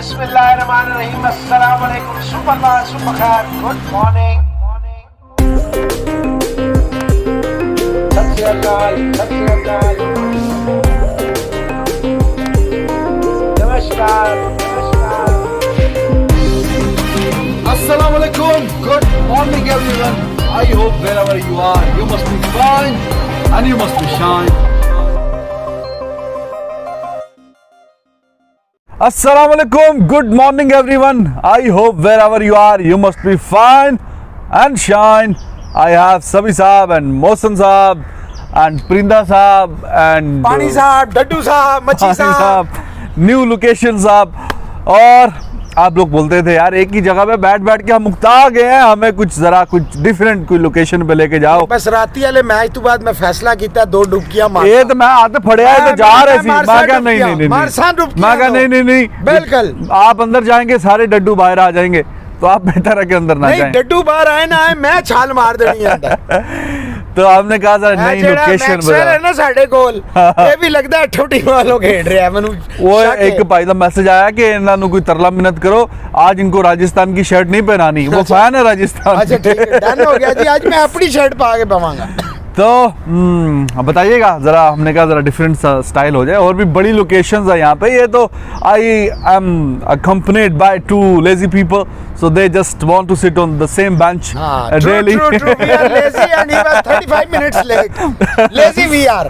बिस्मिल्लाहिर्रहमानिर्रहीम, अस्सलाम वालेकुम, सुप्रभात, सुबह खैर, गुड मॉर्निंग। सत श्री अकाल, सत श्री अकाल, नमस्कार, नमस्कार। Assalamu alaikum. Good morning, everyone. I hope wherever you are, you must be fine and you must be shine. Assalamu alaikum. Good morning, everyone. I hope wherever you are, you must be fine and shine. I have Sabi Saab and Mohsen Saab and Prinda Saab and पानी साहब, डड्डू साहब, मच्छी साहब, new location साहब। और आप लोग बोलते थे यार एक ही जगह पे बैठ बैठ के हम मुक्ता गए हैं, हमें कुछ जरा कुछ डिफरेंट कोई लोकेशन पे लेके जाओ। बस राती वाले मैच तो बाद मैं फैसला किया 2 डुबकियां मार। ये तो मैं आते फड़े आए तो जा रहे सी, मैं कहा नहीं नहीं नहीं मारसा डुबकियां, मैं कहा नहीं नहीं नहीं बिल्कुल। आप अंदर जाएंगे सारे डड्डू बाहर आ जाएंगे, तो आप बेहतर है कि अंदर ना नहीं, जाएं। डड्डू बाहर आए ना आए, मैं छाल मार देनी है अंदर। तो हमने कहा था नई लोकेशन मैक्सवेल है ना साढ़े गोल, ये भी लगता है ठोटी वालों खेल रहे हैं। मैंने वो एक भाई का मैसेज आया कि इन्होंने कोई तरला मिन्नत करो, आज इनको राजस्थान की शर्ट नहीं पहनानी, वो फैन है राजस्थान। अच्छा ठीक है, डन हो गया जी, आज मैं अपनी शर्ट पा के पाऊंगा। तो बताइएगा जरा, हमने कहा जरा डिफरेंट स्टाइल हो जाए। और भी बड़ी लोकेशंस है यहाँ पे। ये तो I am accompanied by 2 lazy people, so they just want to sit on the same bench daily. True, we are lazy and he was 35 minutes late. Lazy we are.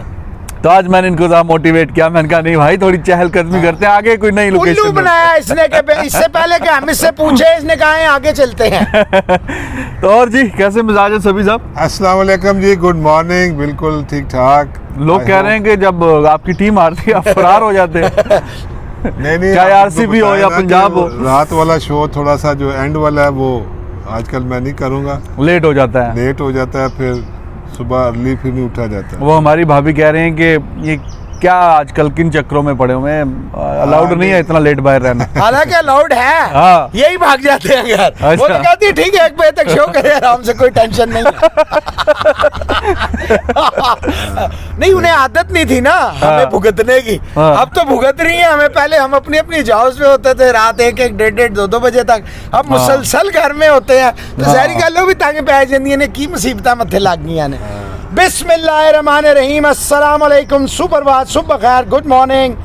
तो आज मैंने इनको जरा मोटिवेट किया, मैंने कहा नहीं भाई थोड़ी चहलकदमी करते हैं, आगे कोई नई उल्लू लोकेशन बनाया इसने के इससे पहले कि हम इससे पूछे, इसने कहा है आगे चलते हैं। तो और जी कैसे मिजाज है सभी साहब? अस्सलाम वालेकुम जी, गुड मॉर्निंग। बिल्कुल ठीक ठाक। लोग कह रहे हैं कि जब आपकी टीम हारती है आप फरार हो जाते हैं। नहीं चाहे आपको आरसीबी हो बताया या ना पंजाब कि हो। रात वाला शो थोड़ा सा जो एंड वाला है वो आजकल मैं नहीं करूँगा, लेट हो जाता है, लेट हो जाता है, फिर सुबह अर्ली फिर नहीं उठा जाता। वो हमारी भाभी कह रहे हैं कि ये क्या आजकल किन चक्रों में पड़े हुए हैं, अलाउड नहीं है इतना लेट बाहर रहना। हालांकि अलाउड है, हाँ। यही भाग जाते हैं यार। वो तो कहती है ठीक है 1 बजे तक शो करे आराम से, कोई टेंशन नहीं। नहीं, उन्हें आदत नहीं थी ना हमें भुगतने की, अब तो भुगत रही है हमें। पहले हम अपनी अपनी जॉब्स पे होते थे, रात 1, 1, 2 बजे तक, अब मुसलसल घर में होते हैं। तो सारी गलों भी तंग पै जांदियां ने, की मुसीबतां मत्थे लग गईयां ने। बिस्मिल्लाहिर्रहमानिर्रहीम, अस्सलाम वालेकुम, सुप्रभात, सुबह खैर, गुड मॉर्निंग,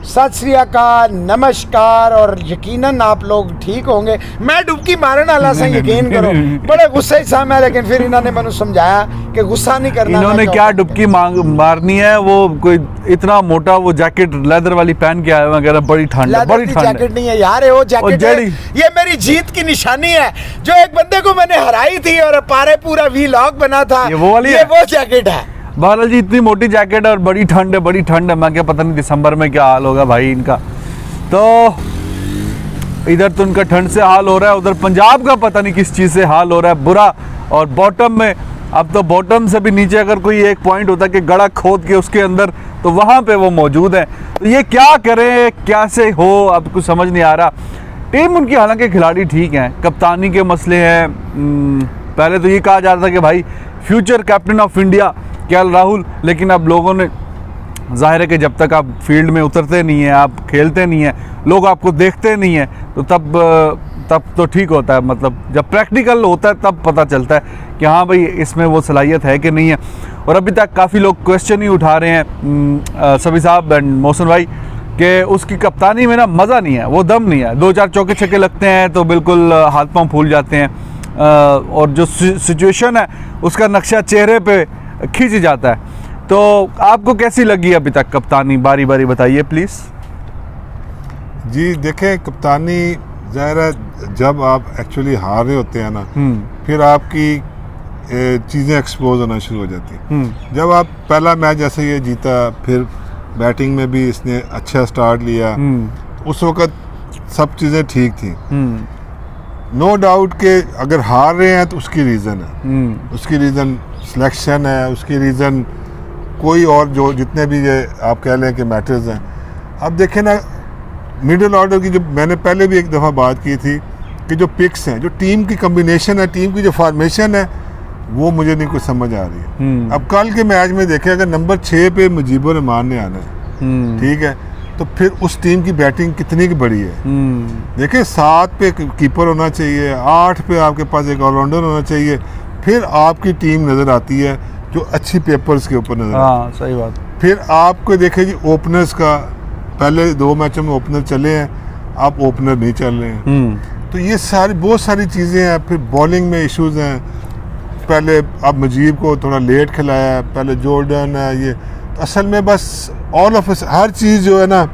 सत श्री अकाल, नमस्कार। और यकीनन आप लोग ठीक होंगे। मैं डुबकी मारने वाला से यकीन करो, बड़े गुस्से से मैं, लेकिन फिर इन्होंने मैंने समझाया कि गुस्सा नहीं करना। इन्होंने क्या डुबकी मारनी है, वो कोई इतना मोटा वो जैकेट लेदर वाली पहन के आया हुआ, कह रहा बड़ी ठंड है, बड़ी ठंड जैकेट नहीं है यार, वो जैकेट है, ये मेरी जीत की निशानी है। जो एक बंदे को मैंने हराई थी और पारे पूरा वीलॉग बना था, ये वो वाली ये वो जैकेट है। बहरहाल जी इतनी मोटी जैकेट और बड़ी ठंड है, बड़ी ठंड है। मैं क्या पता नहीं दिसंबर में क्या हाल होगा भाई इनका। तो इधर तो उनका ठंड से हाल हो रहा है, उधर पंजाब का पता नहीं किस चीज़ से हाल हो रहा है बुरा। और बॉटम में, अब तो बॉटम से भी नीचे अगर कोई एक पॉइंट होता है कि गड़ा खोद के उसके अंदर, तो वहाँ पे वो मौजूद है। तो ये क्या करें, कैसे हो, अब कुछ समझ नहीं आ रहा। टीम उनकी हालांकि खिलाड़ी ठीक हैं, कप्तानी के मसले हैं। पहले तो ये कहा जा रहा था कि भाई future captain of India KL Rahul, लेकिन अब लोगों ने, जाहिर है कि जब तक आप फील्ड में उतरते नहीं हैं, आप खेलते नहीं हैं, लोग आपको देखते नहीं हैं, तो तब तो ठीक होता है। मतलब जब प्रैक्टिकल होता है तब पता चलता है कि हाँ भाई इसमें वो सलाहियत है कि नहीं है। और अभी तक काफ़ी लोग क्वेश्चन ही उठा रहे हैं सभी साहब एंड मोहसन भाई कि उसकी कप्तानी में ना मज़ा नहीं है, वो दम नहीं है। 2-4 चौके छक्के लगते हैं तो बिल्कुल हाथ पाँव फूल जाते हैं, और जो सिचुएशन है उसका नक्शा चेहरे पे खींच जाता है। तो आपको कैसी लगी अभी तक कप्तानी, बारी बारी बताइए प्लीज़। जी देखें, कप्तानी ज़ाहिर है जब आप एक्चुअली हार रहे होते हैं ना, फिर आपकी चीज़ें एक्सपोज होना शुरू हो जाती हैं। जब आप पहला मैच जैसे ये जीता, फिर बैटिंग में भी इसने अच्छा स्टार्ट लिया, उस वक़्त सब चीज़ें ठीक थी। नो डाउट कि अगर हार रहे हैं तो उसकी रीज़न है, उसकी रीज़न सिलेक्शन है, उसकी रीज़न कोई और जो जितने भी ये आप कह लें कि मैटर्स हैं। अब देखें ना, मिडिल ऑर्डर की जो मैंने पहले भी एक दफ़ा बात की थी कि जो पिक्स हैं, जो टीम की कम्बिनेशन है, टीम की जो फॉर्मेशन है, वो मुझे नहीं कुछ समझ आ रही है। अब कल के मैच में देखें, अगर नंबर 6 पे मुजीबुर रहमान ने आना है, ठीक है, तो फिर उस टीम की बैटिंग कितनी की बड़ी है। देखिए 7 पे कीपर होना चाहिए, 8 पे आपके पास एक ऑलराउंडर होना चाहिए, फिर आपकी टीम नज़र आती है जो अच्छी पेपर्स के ऊपर नज़र आती है। सही बात। फिर आपको देखिए जी ओपनर्स का, पहले 2 मैचों में ओपनर चले हैं, आप ओपनर नहीं चल रहे हैं, तो ये बहुत सारी चीज़ें हैं। फिर बॉलिंग में इश्यूज हैं, पहले अब मुजीब को थोड़ा लेट खिलाया है, पहले जॉर्डन है, ये तो असल में बस ऑल ऑफ हर चीज़ जो है ना,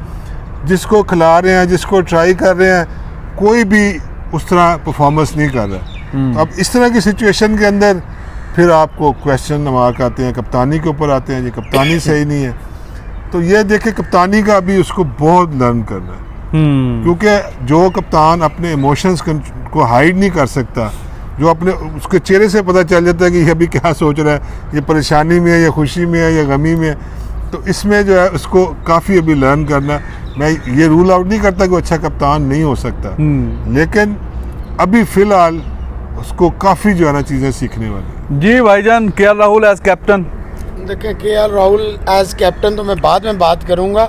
जिसको खिला रहे हैं, जिसको ट्राई कर रहे हैं, कोई भी उस तरह परफॉर्मेंस नहीं कर रहा। तो अब इस तरह की सिचुएशन के अंदर फिर आपको क्वेश्चन मार्क आते हैं, कप्तानी के ऊपर आते हैं, ये कप्तानी सही नहीं है। तो ये देखे कप्तानी का अभी उसको बहुत लर्न करना है, क्योंकि जो कप्तान अपने इमोशंस को हाइड नहीं कर सकता, जो अपने उसके चेहरे से पता चल जाता है कि ये अभी क्या सोच रहा है, ये परेशानी में है या खुशी में है या गमी में है, तो इसमें जो है उसको काफ़ी अभी लर्न करना। मैं ये रूल आउट नहीं करता कि वो अच्छा कप्तान नहीं हो सकता, लेकिन अभी फ़िलहाल उसको काफ़ी जो है ना चीज़ें सीखने वाली। जी भाईजान, केएल राहुल एज कैप्टन। देखिए केएल राहुल एज कैप्टन तो मैं बाद में बात करूंगा।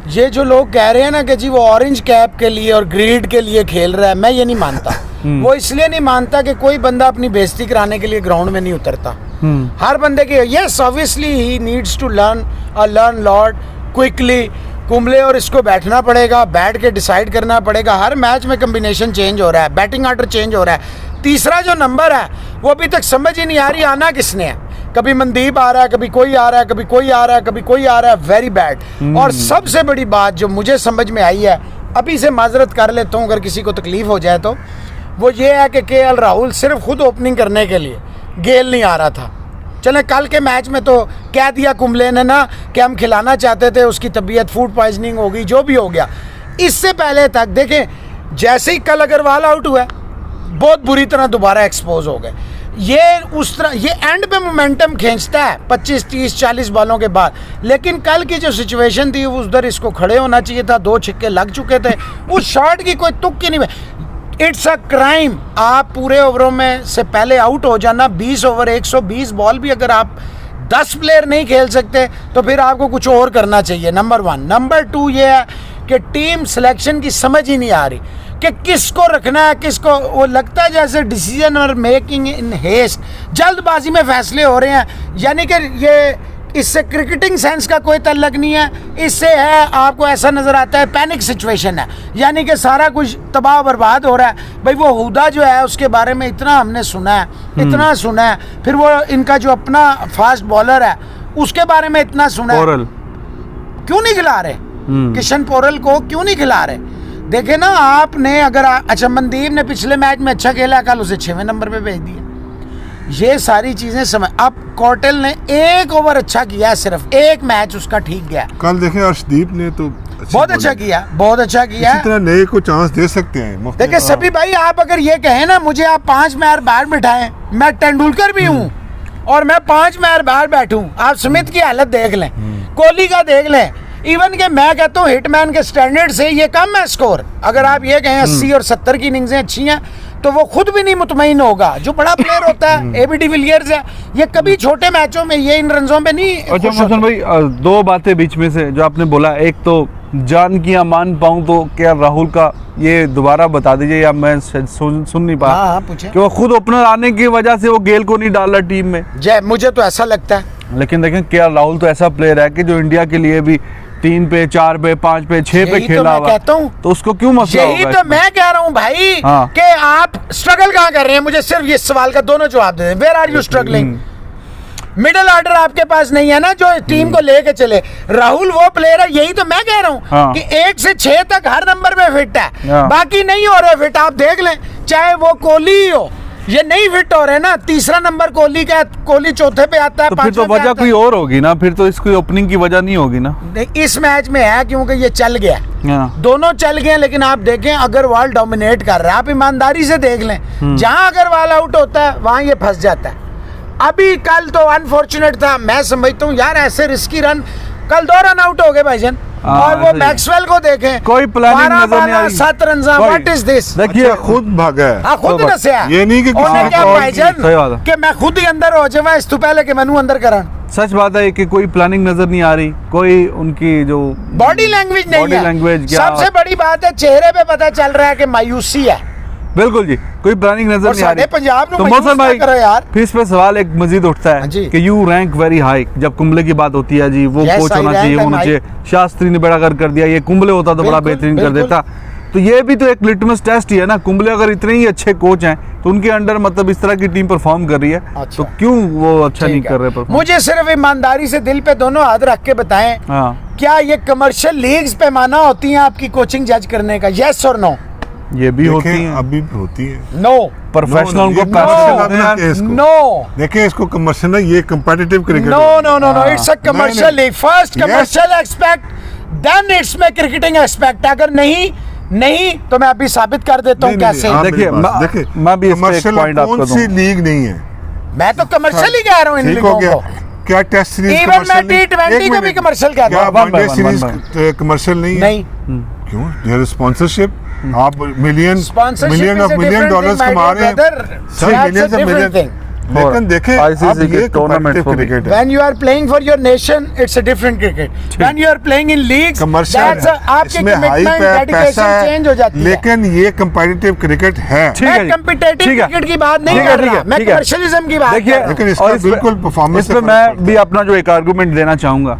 ये जो लोग कह रहे हैं ना कि जी वो ऑरेंज कैप के लिए और ग्रीड के लिए खेल रहा है, मैं ये नहीं मानता। वो इसलिए नहीं मानता कि कोई बंदा अपनी बेइज्जती कराने के लिए ग्राउंड में नहीं उतरता। हर बंदे के yes obviously he needs to learn lot quickly. Kumble और इसको बैठना पड़ेगा, बैठ के डिसाइड करना पड़ेगा। हर मैच में कम्बिनेशन चेंज हो रहा है, बैटिंग ऑर्डर चेंज हो रहा है। तीसरा जो नंबर है वो अभी तक समझ ही नहीं आ रही आना किसने है। कभी मनदीप आ रहा है, कभी कोई आ रहा है, कभी कोई आ रहा है, कभी कोई आ रहा है। Very bad. और सबसे बड़ी बात जो मुझे समझ में आई है, अभी से माजरत कर लेता हूँ अगर किसी को तकलीफ हो जाए, तो वो ये है कि केएल राहुल सिर्फ खुद ओपनिंग करने के लिए, गेल नहीं आ रहा था। चले कल के मैच में तो कह दिया कुंबले ने ना कि हम खिलाना चाहते थे, उसकी तबीयत फूड पॉइजनिंग हो गई, जो भी हो गया। इससे पहले तक देखें, जैसे ही कल अग्रवाल आउट हुआ बहुत बुरी तरह दोबारा एक्सपोज हो गए। ये उस तरह ये एंड पे मोमेंटम खींचता है 25, 30, 40 बॉलों के बाद। लेकिन कल की जो सिचुएशन थी उधर इसको खड़े होना चाहिए था, 2 छक्के लग चुके थे, उस शॉट की कोई तुक्की नहीं। It's a crime. आप पूरे ओवरों में से पहले आउट हो जाना। 20 ओवर 120 बॉल भी अगर आप 10 प्लेयर नहीं खेल सकते तो फिर आपको कुछ और करना चाहिए, नंबर 1। नंबर 2 ये है कि टीम सिलेक्शन की समझ ही नहीं आ रही कि किसको रखना है, किसको। वो लगता है जैसे डिसीजन और मेकिंग इन हेस्ट, जल्दबाजी में फैसले हो रहे हैं। यानी कि ये इससे क्रिकेटिंग सेंस का कोई तल्लक नहीं है, इससे है आपको ऐसा नज़र आता है पैनिक सिचुएशन है, यानी कि सारा कुछ तबाह बर्बाद हो रहा है। भाई वो हुदा जो है उसके बारे में इतना हमने सुना है, इतना सुना है। फिर वो इनका जो अपना फास्ट बॉलर है उसके बारे में इतना सुना है, क्यों नहीं खिला रहे किशन पोरल को, क्यों नहीं खिला रहे? देखे ना आपने, अगर अच्छा मनदीप ने पिछले मैच में अच्छा खेला, कल उसे 6वें नंबर पे भेज दिया। ये सारी चीजें समय। अब कॉटेल ने 1 ओवर अच्छा किया, सिर्फ 1 मैच उसका ठीक गया। कल देखें अर्शदीप ने तो बहुत अच्छा किया, बहुत अच्छा किया। इसी तरह नए को चांस दे सकते हैं। देखिए सभी भाई, आप अगर ये कहें ना मुझे आप 5 मैच बाहर बिठाएं, मैं तेंदुलकर भी हूँ और मैं 5 मैच बाहर बैठूं। आप स्मिथ की हालत देख लें, कोहली का देख लें, इवन के मैं कहता हूँ हिटमैन के स्टैंडर्ड से ये कम है स्कोर। अगर आप ये कहें 80 और 70 की इनिंग्सें अच्छी हैं तो वो खुद भी नहीं मुतमईन होगा। जो बड़ा प्लेयर होता है एबी डिविलियर्स है, ये कभी छोटे मैचों में ये इन रनों पे नहीं। अच्छा मोहसन भाई, 2 बातें बीच में से जो आपने बोला, एक तो जान की मान पाऊं तो क्या राहुल का ये दोबारा बता दीजिए, या मैं सुन नहीं पा। हाँ पूछे। कि वो खुद ओपनर आने की वजह से वो गेल को नहीं डाला टीम में। जय, मुझे तो ऐसा लगता है। लेकिन देखें केएल राहुल तो ऐसा प्लेयर है कि जो इंडिया के लिए भी 3 पे 4 पे 5 पे 6 पे खेला हुआ, कहता हूँ तो उसको क्यों मसला होगा? यही तो मैं कह रहा हूँ भाई कि आप स्ट्रगल कहाँ कर रहे हैं। मुझे सिर्फ ये सवाल का दोनों जवाब दे दें। Where are you struggling? Middle order आपके पास नहीं है ना जो टीम को लेके चले। राहुल वो प्लेयर है, यही तो मैं कह रहा हूँ कि 1 से 6 तक हर नंबर पे फिट है, बाकी नहीं हो रहे फिट। आप देख लें, चाहे वो कोहली ही हो, ये नहीं फिट हो रहे ना। तीसरा नंबर कोहली का, कोहली चौथे पे आता है, तो फिर तो वजह कोई और होगी ना, फिर तो इसकी ओपनिंग की वजह नहीं होगी ना। इस मैच में है क्योंकि ये चल गया, दोनों चल गए। लेकिन आप देखें अग्रवाल डोमिनेट कर रहा है। आप ईमानदारी से देख लें, जहां अग्रवाल आउट होता है वहां ये फंस जाता है। अभी कल तो अनफॉर्चुनेट था, मैं समझता हूँ यार ऐसे रिस्की रन, कल 2 रन आउट हो गए भाईजान। और वो मैक्सवेल को देखें, कोई प्लानिंग नजर नहीं आई। 7 रन। What is this? देखिए खुद भागा है। हाँ खुद दसिया, ये नहीं कि क्या भाईजान सही बात है। कि मैं खुद ही अंदर हो जावा इस तो पहले कि मैनू अंदर करन। सच बात है कि कोई प्लानिंग नजर नहीं आ रही, कोई उनकी जो बॉडी लैंग्वेज नहीं बॉडी है। लैंग्वेज क्या, सबसे बड़ी बात है चेहरे पे पता चल रहा है कि मायूसी है। बिल्कुल जी, कोई प्लानिंग नजर और नहीं आ रही। साढ़े पंजाब में तो मायूस मौसम ना भाई करो यार। फिर इस पे सवाल एक मजीद उठता हाँ है जी। कि यू रैंक वेरी हाई, जब कुंबले की बात होती है जी वो Yes, कोच I होना rank चाहिए, them होना high। चाहिए। शास्त्री ने बड़ा कर दिया, ये कुंबले होता तो बड़ा बिल्कुल, बेहतरीन कर बिल्कुल। देता। तो ये भी तो एक लिटमस टेस्ट ही है ना, कुंबले अगर इतने ही अच्छे कोच हैं तो उनके अंडर मतलब इस तरह की टीम परफॉर्म कर रही है, अच्छा। तो क्यों वो अच्छा नहीं ठीक कर है। रहे परफॉर्म? मुझे सिर्फ ईमानदारी से दिल पे दोनों हाथ रख के बताएं, हाँ, क्या ये कमर्शियल लीग्स पे माना होती हैं आपकी कोचिंग जज करने का? यस और नो? ये भी होती देखें, है। अभी भी होती है। नो प्रोफेशनल No, उनको ये पैसे commercial देते हैं अपना यार। केस को। नो देखिए इसको कमर्शियल, ये competitive cricket no no no no, it's a नहीं, कमर्शियल नहीं। League. First Yes. Commercial aspect, then it's में क्रिकेटिंग एक्सपेक्ट। अगर नहीं तो मैं अभी साबित कर देता हूँ कैसे। देखिए, मैं भी इस पे एक point आपको कौन सी दूं। लीग नहीं है? मैं तो कमर्शियल ही कह रहा हूँ इन ठीक हो लीगों गया। को। क्या टेस्ट सीरीज Even मैं T20 को भी commercial कहता क्या हूँ। One by one day one, series one by commercial नहीं है? नहीं, क्यों? देयर स्पॉन्सरशिप, आप million Sponsorship is a million different dollars thing, my कमा dear रहे हैं brother. Sir, That's a millions of different millions। thing. लेकिन देखें ICC अब के ये tournaments competitive को भी। क्रिकेट है। When you are playing for your nation, it's a different cricket. When you are playing in leagues, commercial that's a, आपकी इसमें हाई commitment, पैसा dedication change हो है, जाती है। लेकिन ये कंपेटिटिव क्रिकेट है। ठीक है मैं जी, competitive ठीक है। cricket की बात नहीं ठीक है, कर ठीक रहा, है, मैं ठीक है। commercialism की बात देखिए, कर रहा हूँ। लेकिन इसका और इस पे- बिल्कुल performance इस से पे फर्क मैं पड़ता भी अपना जो एक आर्गुमेंट देना चाहूंगा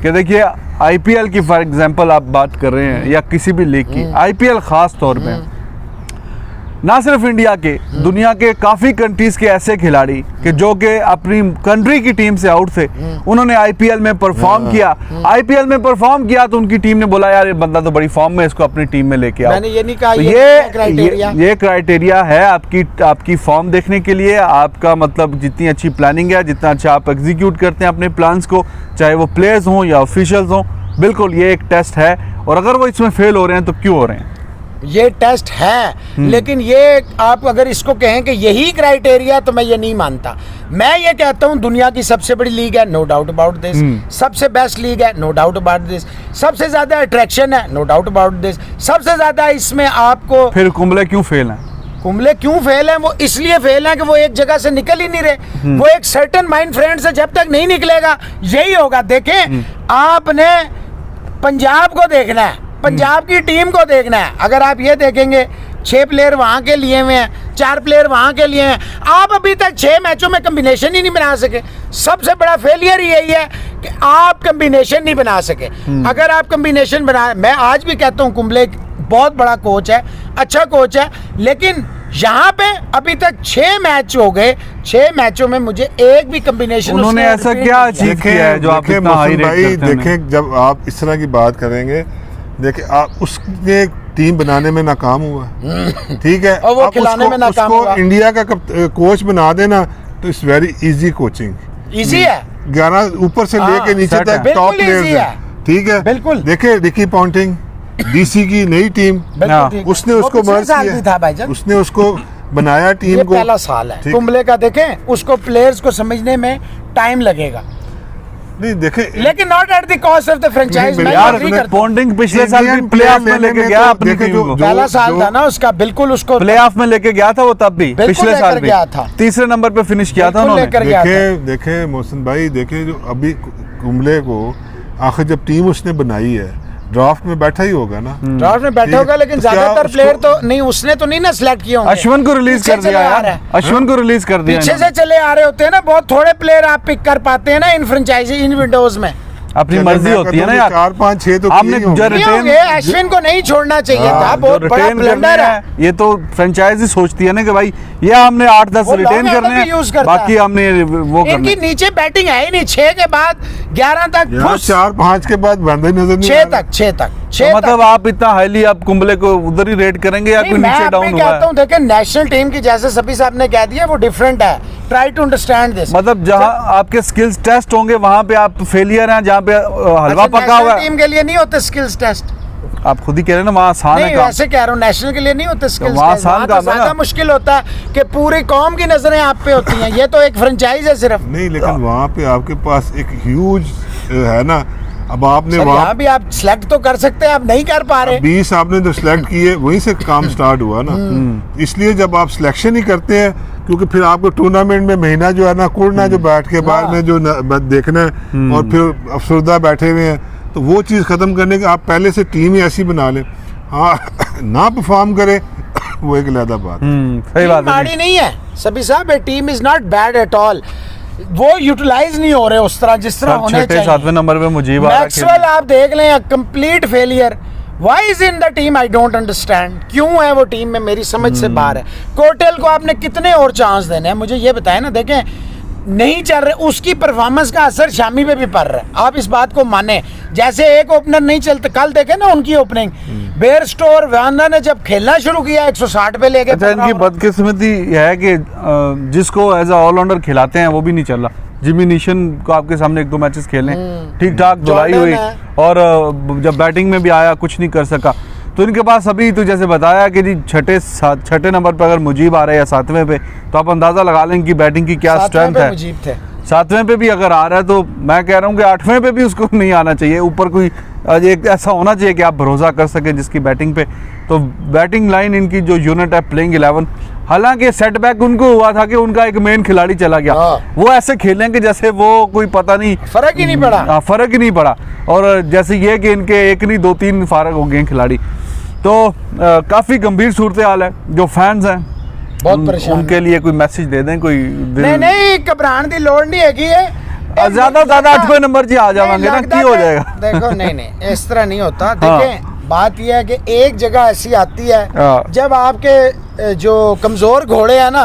कि देखिए आईपीएल की फॉर एग्जांपल आप बात कर रहे हैं या किसी भी लीग की, आईपीएल खास तौर पे ना सिर्फ इंडिया के, दुनिया के काफ़ी कंट्रीज के ऐसे खिलाड़ी कि जो कि अपनी कंट्री की टीम से आउट थे, उन्होंने आईपीएल में परफॉर्म किया। आईपीएल में परफॉर्म किया तो उनकी टीम ने बोला यार ये बंदा तो बड़ी फॉर्म में, इसको अपनी टीम में लेके आओ। मैंने ये नहीं कहा तो ये क्राइटेरिया। ये क्राइटेरिया है आपकी फॉर्म देखने के लिए, आपका मतलब जितनी अच्छी प्लानिंग है, जितना अच्छा आप एग्जीक्यूट करते हैं अपने प्लान्स को, चाहे वो प्लेयर्स हों या ऑफिशियल्स हों, बिल्कुल ये एक टेस्ट है। और अगर वो इसमें फेल हो रहे हैं तो क्यों हो रहे हैं? ये टेस्ट है, लेकिन ये आप अगर इसको कहें कि यही क्राइटेरिया, तो मैं ये नहीं मानता। मैं ये कहता हूँ दुनिया की सबसे बड़ी लीग है, नो डाउट अबाउट दिस। सबसे बेस्ट लीग है, नो डाउट अबाउट दिस। सबसे ज्यादा अट्रैक्शन है, नो डाउट अबाउट दिस। सबसे ज्यादा इसमें आपको फिर कुंबले क्यों फेल हैं? कुंबले क्यों फेल हैं? वो इसलिए फेल हैं कि वो एक जगह से निकल ही नहीं रहे। वो एक सर्टेन माइंड फ्रेंड से जब तक नहीं निकलेगा यही होगा। देखें, आपने पंजाब को देखना है, पंजाब की टीम को देखना है। अगर आप ये देखेंगे 6 प्लेयर वहां के लिए हुए हैं, 4 प्लेयर वहां के लिए हैं, आप अभी तक 6 मैचों में कम्बिनेशन ही नहीं बना सके। सबसे बड़ा फेलियर यही है कि आप कम्बिनेशन नहीं बना सके। अगर आप कम्बिनेशन बना, मैं आज भी कहता हूँ कुंबले बहुत बड़ा कोच है, अच्छा कोच है, लेकिन यहाँ पे अभी तक 6 मैच हो गए, 6 मैचों में मुझे एक भी कम्बिनेशन उन्होंने ऐसा क्या अचीव किया है जो आप देखें इतना हाई मोहसिन रेट भाई, करते हैं? देखें जब आप इस तरह की बात करेंगे, देखिए आप उसने टीम बनाने में नाकाम हुआ, ठीक है, और वो आप खिलाने में नाकाम उसको हुआ। इंडिया का कोच बना देना तो it's very easy coaching. Easy है, 11 ऊपर से हाँ, लेके नीचे सेट है। तक टॉप बिल्कुल प्लेयर्स easy हैं, है। ठीक है, बिल्कुल। देखिए रिकी पॉन्टिंग डीसी की नई टीम, हाँ। ठीक है। उसने वो उसको पिछले मर्ज साल भी था भाईजान। किया, उसने उसको बनाया टीम ये को। पहला साल है ठीक। कुंबले का। देखें, उसको प्लेयर्स को समझने में टाइम लगेगा, नहीं देखें लेकिन not at the cost of the franchise. नहीं, मैं यार agree करता हूं। पॉन्टिंग पिछले साल भी इंडियन प्लेऑफ में प्लेयर लेके लेने गया में तो अपनी देखे टीम जो- को, पहला साल जो- था ना उसका, बिल्कुल उसको प्लेऑफ में लेके गया था वो तब भी, बिल्कुल पिछले लेकर साल भी गया था। तीसरे नंबर पे फिनिश किया था बिल्कुल उन्होंने। लेकर गया था। देखे मोहसिन भाई, देखे जो अभी कुंबले को आखिर जब टीम उसने बनाई है, ड्राफ्ट में बैठा ही होगा ना, ड्राफ्ट में बैठा ठीक। होगा, लेकिन तो क्या ज्यादातर उसको- प्लेयर तो नहीं, उसने तो नहीं ना सिलेक्ट किए होंगे। अश्विन को रिलीज पीछे कर दिया चले आ यार, रहे हैं। अश्विन को रिलीज कर दिया पीछे इन्होंने। से चले आ रहे होते हैं ना, बहुत थोड़े प्लेयर आप पिक कर पाते हैं ना इन फ्रेंचाइजी, इन विंडोज में। अपनी चलो, मर्जी मैं होती है कहता ना हूँ यार। 4, 5, 6 तो आपने किए ही होंगे। जो नहीं रिटेन होंगे, अश्विन को नहीं छोड़ना चाहिए था, हाँ, बहुत बड़ा रिटेन करने ब्लंडर है। हैं, ये तो फ्रेंचाइजी सोचती है ना कि भाई ये हमने 8-10 वो रिटेन long करने handle भी use हैं, करता बाकी है। हमने वो करना इनकी है। नीचे बैटिंग है ही नहीं। 6 के बाद 11 तक यार फुस। 4, 5 के बाद बंदे नजर नहीं 6 आ रहे। तक 6 तक तो 6 मतलब आप इतना हाईली आप कुंबले को उधर ही रेट करेंगे या नहीं, कोई मैं नीचे आप डाउन में हुआ कहता है? हूँ, देखें नेशनल टीम की, जैसे सभी साहब ने कह दिया, वो डिफरेंट है। Try to understand this. मतलब जहाँ आपके स्किल्स टेस्ट होंगे वहां पे आप फेलियर हैं, जहाँ पे हलवा पका हुआ है। टीम के लिए नहीं होते स्किल्स टेस्ट। आप खुद ही कह रहे हैं ना वहाँ आसान है नहीं, काम। वैसे कह रहा हूँ, नेशनल के लिए नहीं होते स्किल्स वहाँ टेस्ट। आसान वहाँ तो काम है ना। ज्यादा मुश्किल होता है कि पूरी कौम की नजरें आप पे होती हैं। ये तो एक फ्रेंचाइज है सिर्फ। नहीं, लेकिन वहाँ पे आपके पास एक ह्यूज है ना, अब आपने सर, वहाँ यहाँ भी आप सिलेक्ट तो कर सकते हैं, आप नहीं कर पा रहे। 20 आपने जो सिलेक्ट किए वहीं से काम स्टार्ट हुआ ना, इसलिए जब आप सिलेक्शन ही करते हैं, क्योंकि फिर आपको टूर्नामेंट में महीना जो है ना कुड़ना जो बैठ के बाद में जो देखना है और फिर अफसरदा बैठे हुए हैं, तो वो चीज़ ख़त्म करने के आप पहले से टीम ही ऐसी बना लें। हाँ ना परफॉर्म करे वो एक अलग बात है। सही बात है माड़ी नहीं है सभी साहब, team is not bad at all, वो यूटिलाइज नहीं हो रहे उस तरह जिस तरह होने चाहिए। 7वें नंबर पे मुजीब आ रहा है। मैक्सवेल आप देख लें, complete failure. Why is in the team? I don't understand. क्यों है वो टीम में, मेरी समझ से बाहर है। कोटेल को आपने कितने और चांस देने हैं, मुझे ये बताएं ना। देखें नहीं चल रहे, उसकी परफॉर्मेंस का असर शामी पे भी पड़ रहा है, आप इस बात को माने। जैसे एक ओपनर नहीं चलते, कल देखे ना उनकी ओपनिंग, बेयरस्टो और वार्नर ने जब खेलना शुरू किया 160 पे लेके। अच्छा, इनकी बदकिस्मती है कि जिसको एज अ ऑलराउंडर खिलाते हैं वो भी नहीं चल रहा। जिमी नीशन को आपके सामने 1-2 मैचेस खेले, ठीक ठाक धुलाई हुई, और जब बैटिंग में भी आया कुछ नहीं कर सका। तो इनके पास अभी तो जैसे बताया कि जी छठे नंबर पर अगर मुजीब आ रहे हैं या 7वें पे, तो आप अंदाज़ा लगा लें कि बैटिंग की क्या स्ट्रेंथ है। मुजीब थे 7वें पे भी अगर आ रहा है तो मैं कह रहा हूँ कि 8वें पे भी उसको नहीं आना चाहिए। ऊपर कोई एक ऐसा होना चाहिए कि आप भरोसा कर सकें जिसकी बैटिंग पे। तो बैटिंग लाइन इनकी जो यूनिट है प्लेइंग 11, हालांकि सेटबैक उनको हुआ था कि उनका एक मेन खिलाड़ी चला गया, वो ऐसे खेलें कि जैसे वो कोई पता नहीं, फर्क ही नहीं पड़ा। फर्क ही नहीं पड़ा। और जैसे ये कि इनके एक नहीं 2-3 फारग हो गए खिलाड़ी। तो काफ़ी गंभीर सूरत हाल है। जो फैंस हैं बहुत परेशान, उनके लिए कोई मैसेज दे दें, कोई नहीं घबराने की लोड़ नहीं है। ज्यादा 8वें नंबर जी आ जाएंगे ना, की हो जाएगा। देखो नहीं इस तरह नहीं होता। देखें बात यह है कि एक जगह ऐसी आती है जब आपके जो कमजोर घोड़े हैं ना,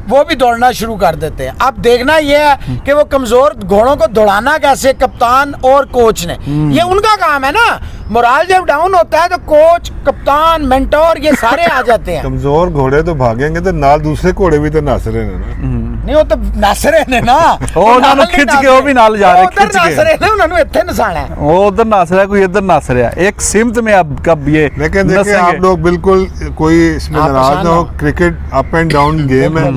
वो भी दौड़ना शुरू कर देते हैं। अब देखना यह है कि वो कमजोर घोड़ों को दौड़ाना कैसे, कप्तान और कोच ने, ये उनका काम है ना। मोराल जब डाउन होता है तो कोच, कप्तान, मेंटोर ये सारे आ जाते हैं। कमजोर घोड़े तो भागेंगे तो नाल दूसरे घोड़े भी तो नस रहे हैं ना। नहीं वो तो नस रहे ने ना, ਉਹਨਾਂ ਨੂੰ ਖਿੱਚ ਕੇ ਉਹ ਵੀ ਨਾਲ ਜਾ ਰਹੇ, उधर नस रहे ने, उन्होंने ਇੱਥੇ नसाना है। वो उधर नस रहा है, कोई इधर नस रहा है। एक सिमत में अब कब ये लेकिन देखिए आप लोग बिल्कुल कोई इसमें नाराज ना हो। Cricket up and down game है,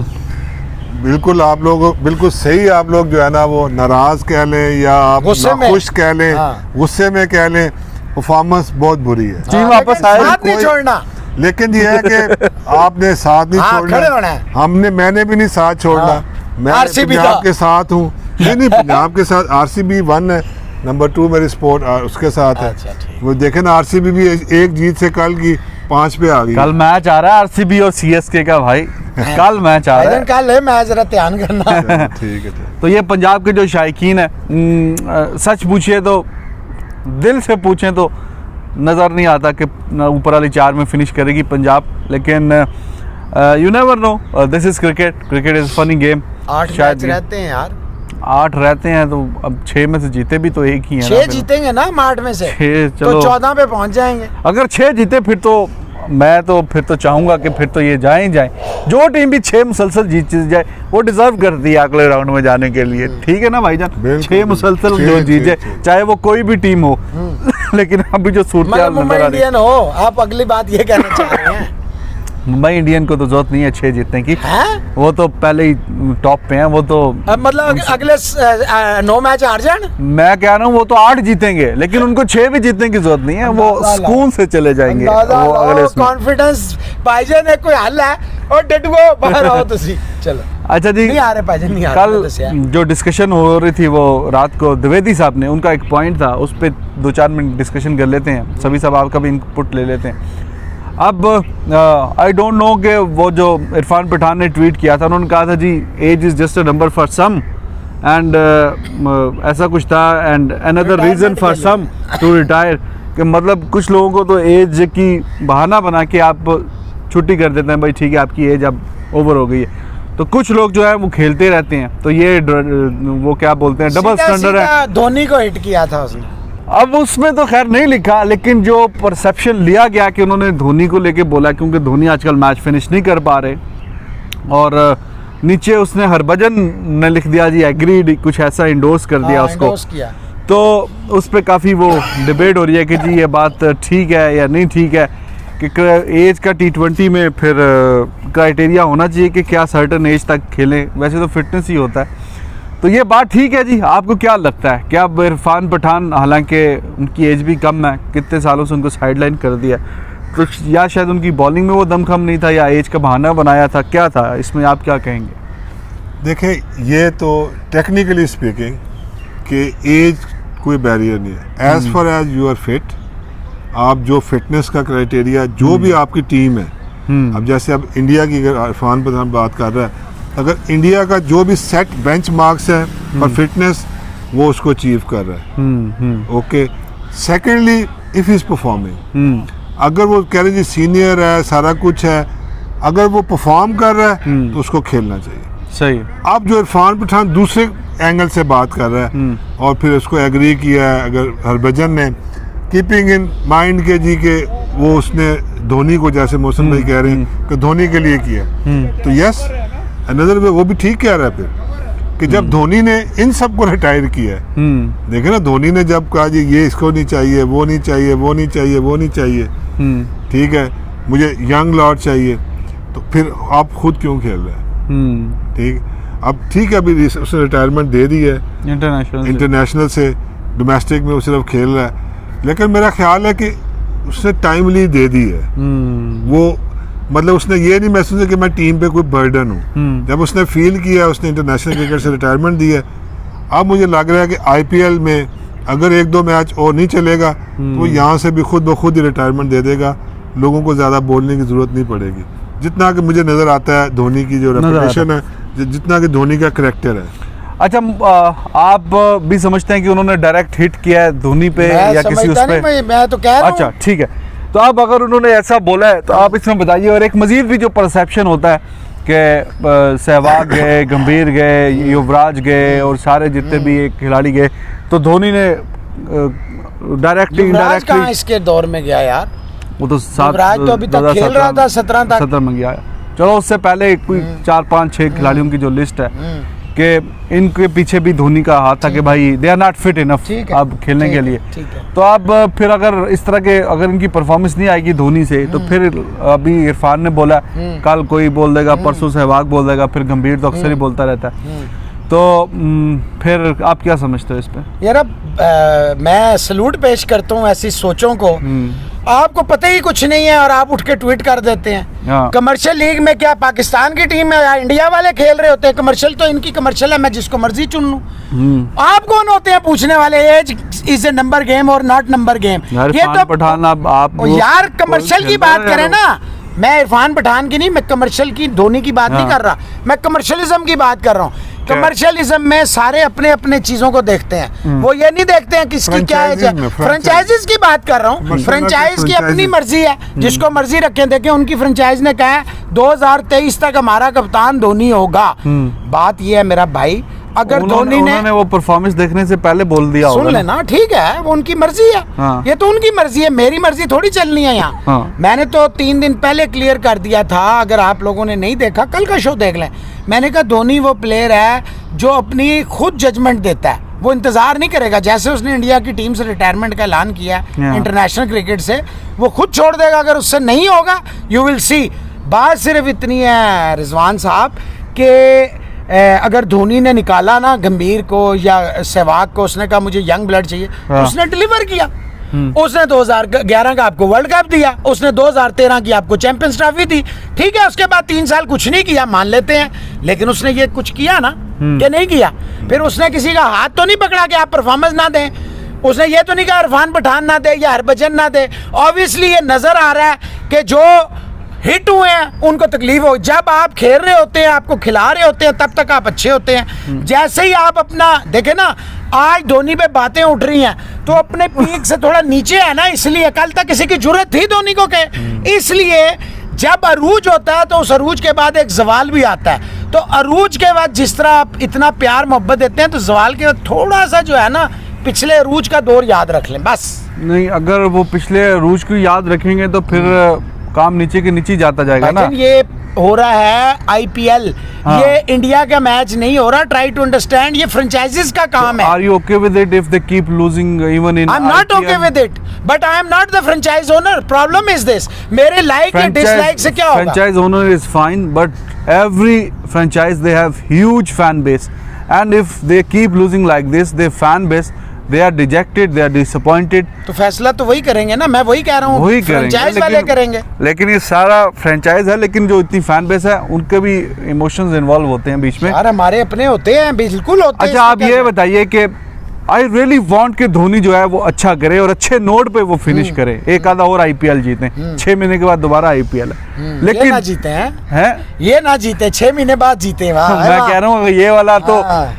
बिल्कुल आप लोग बिल्कुल सही। आप लोग जो है ना वो नाराज कह लें या आप खुश कह लें, गुस्से में कह लें, परफॉर्मेंस बहुत बुरी है। टीम वापस आए, नहीं छोड़ना, लेकिन ये है कि आपने साथ नहीं छोड़ना, मैंने भी नहीं साथ छोड़ना। मैं पंजाब के साथ हूँ। नहीं पंजाब के साथ RCB 1 है, नंबर 2 मेरी स्पोर्ट उसके साथ है। वो देखे ना RCB भी एक जीत से कल की 5 पे आ गई। कल मैच आ रहा है RCB और CSK का भाई, कल मैच आ रहा है। कल है मैच, जरा ध्यान करना। ठीक है। तो ये पंजाब के जो शायकीन है, सच पूछिए तो, दिल से पूछें तो नज़र नहीं आता कि ऊपर वाली 4 में फिनिश करेगी पंजाब। लेकिन you never know, this is cricket is funny game. 8 match रहते हैं यार, 8 रहते हैं तो अब 6 में से जीते भी तो एक ही है। 6 जीतेंगे ना 8 में से, 6 चलो तो 14 पे पहुंच जाएंगे। अगर 6 जीते फिर तो मैं तो चाहूंगा कि फिर तो ये जाए जो टीम भी 6 मुसलसल जीत जाए वो डिजर्व करती है अगले राउंड में जाने के लिए। ठीक है ना भाईजान, 6 मुसलसल जो जीत जाए, चाहे वो कोई भी टीम हो। लेकिन अभी जो सूरत मुंबई इंडियन हो, आप अगली बात ये कहना चाह रहे हैं। मुंबई इंडियन को तो जरूरत नहीं है 6 जीतने की, वो तो पहले ही टॉप पे हैं। वो तो मतलब अगले 9 मैच हार जाए। मैं कह रहा हूँ वो तो 8 जीतेंगे, लेकिन उनको 6 भी जीतने की जरूरत नहीं है, वो सुकून से चले जाएंगे। कॉन्फिडेंस भाईजान कोई हल है और डटको बाहर आओ तुसी। चलो अच्छा जी, नहीं आ रहे भाईजान, नहीं आ रहे। कल जो डिस्कशन हो रही थी वो रात को द्विवेदी साहब ने, उनका एक पॉइंट था, उस पर 2-4 मिनट डिस्कशन कर लेते हैं। सभी साहब आपका भी इनपुट ले लेते हैं। अब आई डोंट नो कि वो जो इरफान पठान ने ट्वीट किया था, उन्होंने कहा था जी age is just a number for some, and ऐसा कुछ था, and another reason for some to retire, कि मतलब कुछ लोगों को तो एज की बहाना बना के आप छुट्टी कर देते हैं, भाई ठीक है आपकी एज अब ओवर हो गई है। तो कुछ लोग जो है वो खेलते रहते हैं, तो ये वो क्या बोलते हैं, डबल स्टैंडर्ड है। धोनी को हिट किया था उसने। अब उसमें तो खैर नहीं लिखा, लेकिन जो परसेप्शन लिया गया कि उन्होंने धोनी को लेके बोला, क्योंकि धोनी आजकल मैच फिनिश नहीं कर पा रहे, और नीचे उसने हरभजन ने लिख दिया जी एग्रीड, कुछ ऐसा इंडोर्स कर दिया उसको। तो उस पर काफ़ी वो डिबेट हो रही है कि जी ये बात ठीक है या नहीं ठीक है, कि एज का T20 में फिर क्राइटेरिया होना चाहिए कि क्या सर्टन एज तक खेलें, वैसे तो फिटनेस ही होता है। तो ये बात ठीक है जी, आपको क्या लगता है? क्या इरफान पठान, हालांकि उनकी एज भी कम है, कितने सालों से उनको साइडलाइन कर दिया, तो या शायद उनकी बॉलिंग में वो दमखम नहीं था, या एज का बहाना बनाया था, क्या था इसमें, आप क्या कहेंगे? देखिए, ये तो टेक्निकली स्पीकिंग कि एज कोई बैरियर नहीं है। As far as you are fit, आप जो फिटनेस का क्राइटेरिया जो भी आपकी टीम है, अब जैसे अब इंडिया की अगर इरफान पठान बात कर रहा है, अगर इंडिया का जो भी सेट बेंच मार्क्स है फॉर फिटनेस वो उसको अचीव कर रहा है, okay. Secondly if is performing, अगर वो कह रहे जी सीनियर है, सारा कुछ है, अगर वो परफॉर्म कर रहा है तो उसको खेलना चाहिए। सही। अब जो इरफान पठान दूसरे एंगल से बात कर रहा है और फिर उसको एग्री किया है, अगर हरभजन ने कीपिंग इन माइंड के जी के वो उसने धोनी को, जैसे मौसम भाई कह रहे हैं कि धोनी के लिए किया, तो यस अनदर वे वो भी ठीक कह रहा है फिर कि जब धोनी ने इन सब को रिटायर किया है, देखे ना, धोनी ने जब कहा जी ये इसको नहीं चाहिए, वो नहीं चाहिए, वो नहीं चाहिए, वो नहीं चाहिए, ठीक है, मुझे यंग लॉर्ड चाहिए, तो फिर आप खुद क्यों खेल रहे हैं? ठीक, अब ठीक है, अभी उसने रिटायरमेंट दे दी है इंटरनेशनल से, डोमेस्टिक में वो सिर्फ खेल रहा है, लेकिन मेरा ख्याल है कि उसने टाइमली दे दी है। वो मतलब उसने ये नहीं महसूस किया कि मैं टीम पे कोई बर्डन हूँ। जब उसने फील किया, उसने इंटरनेशनल क्रिकेट से रिटायरमेंट दी है। अब मुझे लग रहा है कि आईपीएल में अगर 1-2 मैच और नहीं चलेगा तो यहाँ से भी खुद ब खुद ही रिटायरमेंट दे देगा, लोगों को ज़्यादा बोलने की ज़रूरत नहीं पड़ेगी। जितना कि मुझे नज़र आता है धोनी की जो रेपुटेशन है, जितना कि धोनी का करैक्टर है। अच्छा, आप भी समझते हैं कि उन्होंने डायरेक्ट हिट किया है धोनी पे या किसी उस पे? मैं तो कह रहा हूं। अच्छा ठीक है, तो अब अगर उन्होंने ऐसा बोला है तो आप इसमें बताइए। और एक मजीद भी जो परसेप्शन होता है कि सहवाग गए, गंभीर गए, युवराज गए और सारे जितने भी खिलाड़ी गए, तो धोनी ने डायरेक्टली इनडायरेक्टली इसके दौर में गया यार, वो तो युवराज तो अभी तक खेल रहा था 17 में गया। चलो उससे पहले कोई 4-5-6 खिलाड़ियों की जो लिस्ट है कि इनके पीछे भी धोनी का हाथ था कि भाई they are not fit enough अब खेलने के लिए। तो अब फिर अगर इस तरह के अगर इनकी परफॉर्मेंस नहीं आएगी धोनी से, तो फिर अभी इरफान ने बोला, कल कोई बोल देगा, परसों सहवाग बोल देगा, फिर गंभीर तो अक्सर ही बोलता रहता है। तो फिर आप क्या समझते हो इस पे? यार अब मैं सलूट पेश करता हूँ ऐसी सोचों को। आपको पता ही कुछ नहीं है और आप उठ के ट्वीट कर देते हैं। कमर्शियल लीग में क्या पाकिस्तान की टीम है या इंडिया वाले खेल रहे होते हैं? कमर्शियल तो इनकी कमर्शियल है, मैं जिसको मर्जी चुन लूं। आप कौन होते हैं पूछने वाले? Age is a number game और नॉट नंबर गेम। ये तो पठान आप यार कमर्शियल की बात करें ना, मैं इरफान पठान की नहीं, मैं कमर्शियल की धोनी की बात नहीं कर रहा, मैं कमर्शियलिज्म की बात कर रहा हूँ। कमर्शियलिज्म में सारे अपने अपने चीजों को देखते हैं, वो ये नहीं देखते हैं किसकी क्या है। फ्रेंचाइजीज की बात कर रहा हूँ, फ्रेंचाइज की अपनी मर्जी है, जिसको मर्जी रखें। देखें उनकी फ्रेंचाइज ने कहा है 2023 तक हमारा कप्तान धोनी होगा। बात ये है मेरा भाई, अगर धोनी ने वो परफॉर्मेंस देखने से पहले बोल दिया, सुन लेना, ठीक है, वो उनकी मर्जी है। ये तो उनकी मर्जी है, मेरी मर्जी थोड़ी चलनी है यहाँ। मैंने तो 3 दिन पहले क्लियर कर दिया था, अगर आप लोगों ने नहीं देखा कल का शो देख लें। मैंने कहा धोनी वो प्लेयर है जो अपनी खुद जजमेंट देता है, वो इंतजार नहीं करेगा। जैसे उसने इंडिया की टीम से रिटायरमेंट का ऐलान किया इंटरनेशनल क्रिकेट से, वो खुद छोड़ देगा। अगर उससे नहीं होगा यू विल सी। बात सिर्फ इतनी है रिजवान साहब कि अगर धोनी ने निकाला ना गंभीर को या सहवाग को, उसने कहा मुझे यंग ब्लड चाहिए, उसने डिलीवर किया। उसने 2011 का आपको वर्ल्ड कप दिया, उसने 2013 की आपको चैंपियंस ट्रॉफी दी, ठीक है। उसके बाद 3 साल कुछ नहीं किया, मान लेते हैं, लेकिन उसने ये कुछ किया ना कि नहीं किया। फिर उसने किसी का हाथ तो नहीं पकड़ा कि आप परफॉर्मेंस ना दें, उसने ये तो नहीं कहा इरफान पठान ना दे या हरभजन ना दे। ऑब्वियसली ये नजर आ रहा है कि जो हिट हुए हैं उनको तकलीफ हो। जब आप खेल रहे होते हैं, आपको खिला रहे होते हैं, तब तक आप अच्छे होते हैं। जैसे ही आप अपना देखे ना, आज धोनी पे बातें उठ रही हैं तो अपने पीक से थोड़ा नीचे है ना, इसलिए कल तक किसी की जरूरत थी धोनी को कहे। इसलिए जब अरूज होता है तो उस अरूज के बाद एक जवाल भी आता है। तो अरूज के बाद जिस तरह आप इतना प्यार मोहब्बत देते हैं, तो जवाल के बाद थोड़ा सा जो है ना पिछले अरूज का दौर याद रख लें बस। नहीं, अगर वो पिछले अरूज को याद रखेंगे तो फिर काम नीचे के नीचे जाता जाएगा ना। ये हो रहा है आईपीएल, ये इंडिया का मैच नहीं हो रहा। ट्राई टू अंडरस्टैंड, ये फ्रेंचाइजीज का काम है। Are you okay with it if they keep losing even in? I am not okay with it, but I am not the franchise owner. Problem is this, मेरे like या dislike से क्या होगा? Franchise owner is fine, but every franchise they have huge fan base, and if they keep losing like this, their fan base they are dejected, they are disappointed. तो फैसला तो वही करेंगे ना, मैं वही कह रहा हूँ, वही करेंगे, फ्रेंचाइज वाले करेंगे। लेकिन ये सारा फ्रेंचाइज है, लेकिन जो इतनी फैन बेस है उनके भी इमोशंस इन्वॉल्व होते हैं बीच में। यार हमारे अपने होते हैं, बिल्कुल होते हैं। अच्छा आप ये बताइए कि आई रियली वांट कि धोनी जो है वो अच्छा करे और अच्छे नोट पे वो फिनिश करे, एक आधा और आईपीएल जीते। 6 महीने के बाद दोबारा आईपीएल है, लेकिन ये ना जीते हैं, ये ना जीते, 6 महीने बाद जीते। मैं कह रहा हूँ ये वाला तो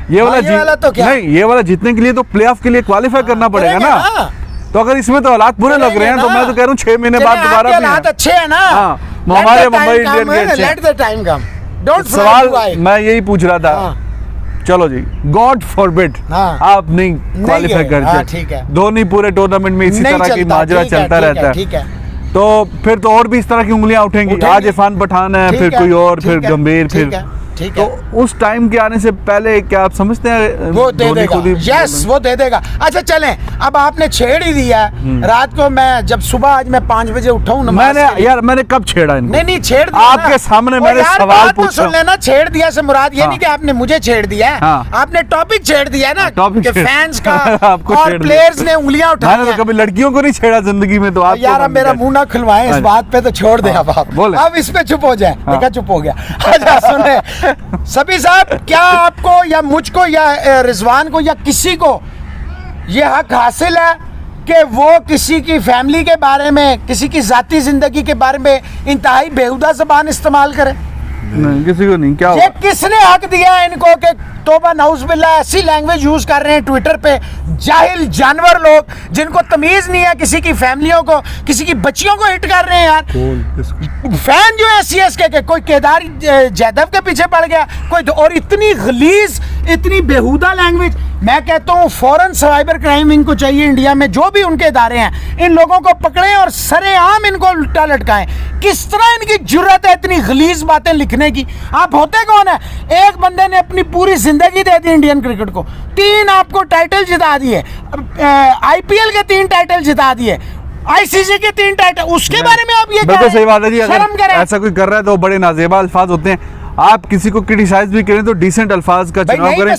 ये वाला तो क्या नहीं, ये वाला जीतने के लिए तो प्लेऑफ के लिए क्वालिफाई करना पड़ेगा ना। तो अगर इसमें तो हालात बुरे लग रहे हैं तो मैं तो कह रहा हूँ 6 महीने बाद दोबारा हालात अच्छे है ना, हमारे मुंबई इंडियन के अच्छे। Let the time come, don't सवाल मैं यही पूछ रहा था। चलो जी, गॉड फॉरबिड आप नहीं क्वालिफाई करते, ठीक है, धोनी पूरे टूर्नामेंट में इसी तरह की माजरा चलता रहता है, तो फिर तो और भी इस तरह की उंगलियां उठेंगी। आज इरफान पठान है, फिर कोई और, फिर गंभीर, फिर तो उस टाइम के आने से पहले क्या आप समझते हैं वो दे देगा? यस, वो दे देगा। अच्छा चलें, अब आपने छेड़ ही दिया। रात को मैं जब सुबह आज मैं 5 बजे उठा हूँ, मैंने कब छेड़ा इनको? नहीं छेड़ दिया आपके सामने मैंने सवाल पूछा। सुन लेना, छेड़ दिया से मुराद ये नहीं कि आपने मुझे छेड़ दिया है, आपने टॉपिक छेड़ दिया ना, कि फैंस का और प्लेयर्स ने उंगलियां उठाई। मैंने कभी लड़कियों को नहीं छेड़ा जिंदगी में, तो आप यार अब मेरा मुंह ना खुलवाएं इस बात पे, तो छोड़ दे अब आप, अब इस पे चुप हो जाए। देखा चुप हो गया। अच्छा सुने सभी साहब, क्या आपको या मुझको या रिजवान को या किसी को ये हक हासिल है कि वो किसी की फैमिली के बारे में, किसी की जाती जिंदगी के बारे में इंतहाई बेहुदा ज़बान इस्तेमाल करे? नहीं, किसी को नहीं। क्या ये किसने हक दिया है इनको कि तौबा नाउज़ुबिल्लाह ऐसी लैंग्वेज यूज कर रहे हैं ट्विटर पे, जाहिल जानवर लोग जिनको तमीज नहीं है, किसी की फैमिलियों को, किसी की बच्चियों को हिट कर रहे हैं यार। फैन जो है सीएसके के, कोई केदार जाधव के पीछे पड़ गया, कोई और इतनी गलीज, इतनी बेहुदा लैंग्वेज। मैं कहता हूँ फौरन साइबर क्राइम इनको चाहिए, इंडिया में जो भी उनके इदारे हैं इन लोगों को पकड़ें और सरेआम इनको उल्टा लटकाएं। किस तरह इनकी जुर्रत है इतनी गलीज बातें लिखने की? आप होते कौन है? एक बंदे ने अपनी पूरी जिंदगी दे दी इंडियन क्रिकेट को, 3 आपको टाइटल जिता दिए, आईपीएल के 3 टाइटल जिता दिए, आईसीसी के 3 टाइटल, उसके बारे में आप ये बिल्कुल सही बात है जी। अगर ऐसा कोई कर रहा है तो बड़े नाजेबा अल्फाज होते हैं। आप किसी को क्रिटिसाइज भी करें तो डिसेंट अल्फाज का चुनाव करें।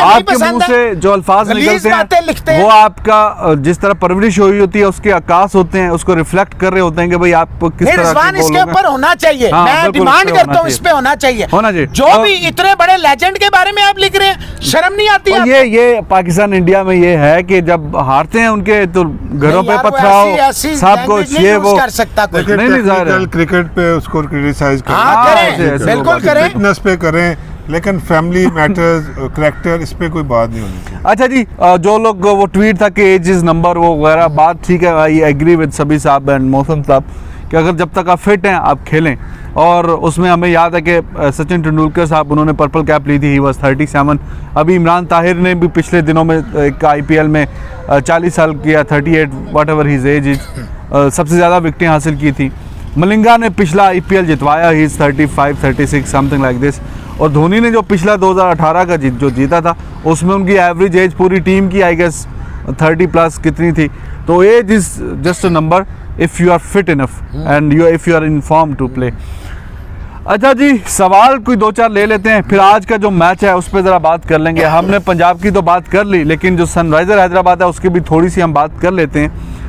आपके मुंह से जो अल्फाज निकलते हैं वो आपका जिस तरह परवरिश हुई होती है उसके आकाश होते हैं, उसको रिफ्लेक्ट कर रहे होते हैं कि भाई आप किस तरह इसके ऊपर होना चाहिए। मैं डिमांड करता हूँ इस पे होना चाहिए। जो भी इतने बड़े लेजेंड के बारे में आप लिख रहे हैं, शर्म नहीं आती? ये पाकिस्तान इंडिया में ये है कि जब हारते हैं उनके तो घरों पे पथराओ, सबको ये वो कर सकता कोई नहीं। क्रिकेट पे उसको क्रिटिसाइज करें, बिल्कुल करें, फिटनेस पे करें, लेकिन फैमिली मैटर्स, करैक्टर, इस पे कोई बात नहीं होनी चाहिए। अच्छा जी, जो लोग वो ट्वीट था कि एज इज नंबर वो वगैरह बात ठीक है, आई एग्री विद सभी साहब एंड मौसम साहब कि अगर जब तक आप फिट हैं आप खेलें। और उसमें हमें याद है कि सचिन तेंदुलकर साहब उन्होंने पर्पल कैप ली थी, ही वाज 37। अभी इमरान ताहिर ने भी पिछले दिनों में एक आईपीएल में 40 साल किया, 38 व्हाटएवर हिज एज इज, सबसे ज़्यादा विकेटें हासिल की थी। मलिंगा ने पिछला आईपीएल जितवाया, he is 35, 36 something like this. और धोनी ने जो पिछला 2018 का जो जीता था उसमें उनकी एवरेज एज पूरी टीम की आई गेस 30+ कितनी थी। तो age is just a number if you are fit enough and if you are in form to play. अच्छा जी, सवाल कोई 2-4 ले लेते हैं, फिर आज का जो मैच है उस पर ज़रा बात कर लेंगे। हमने पंजाब की तो बात कर ली, लेकिन जो सनराइज़र हैदराबाद है उसकी भी थोड़ी सी हम बात कर लेते हैं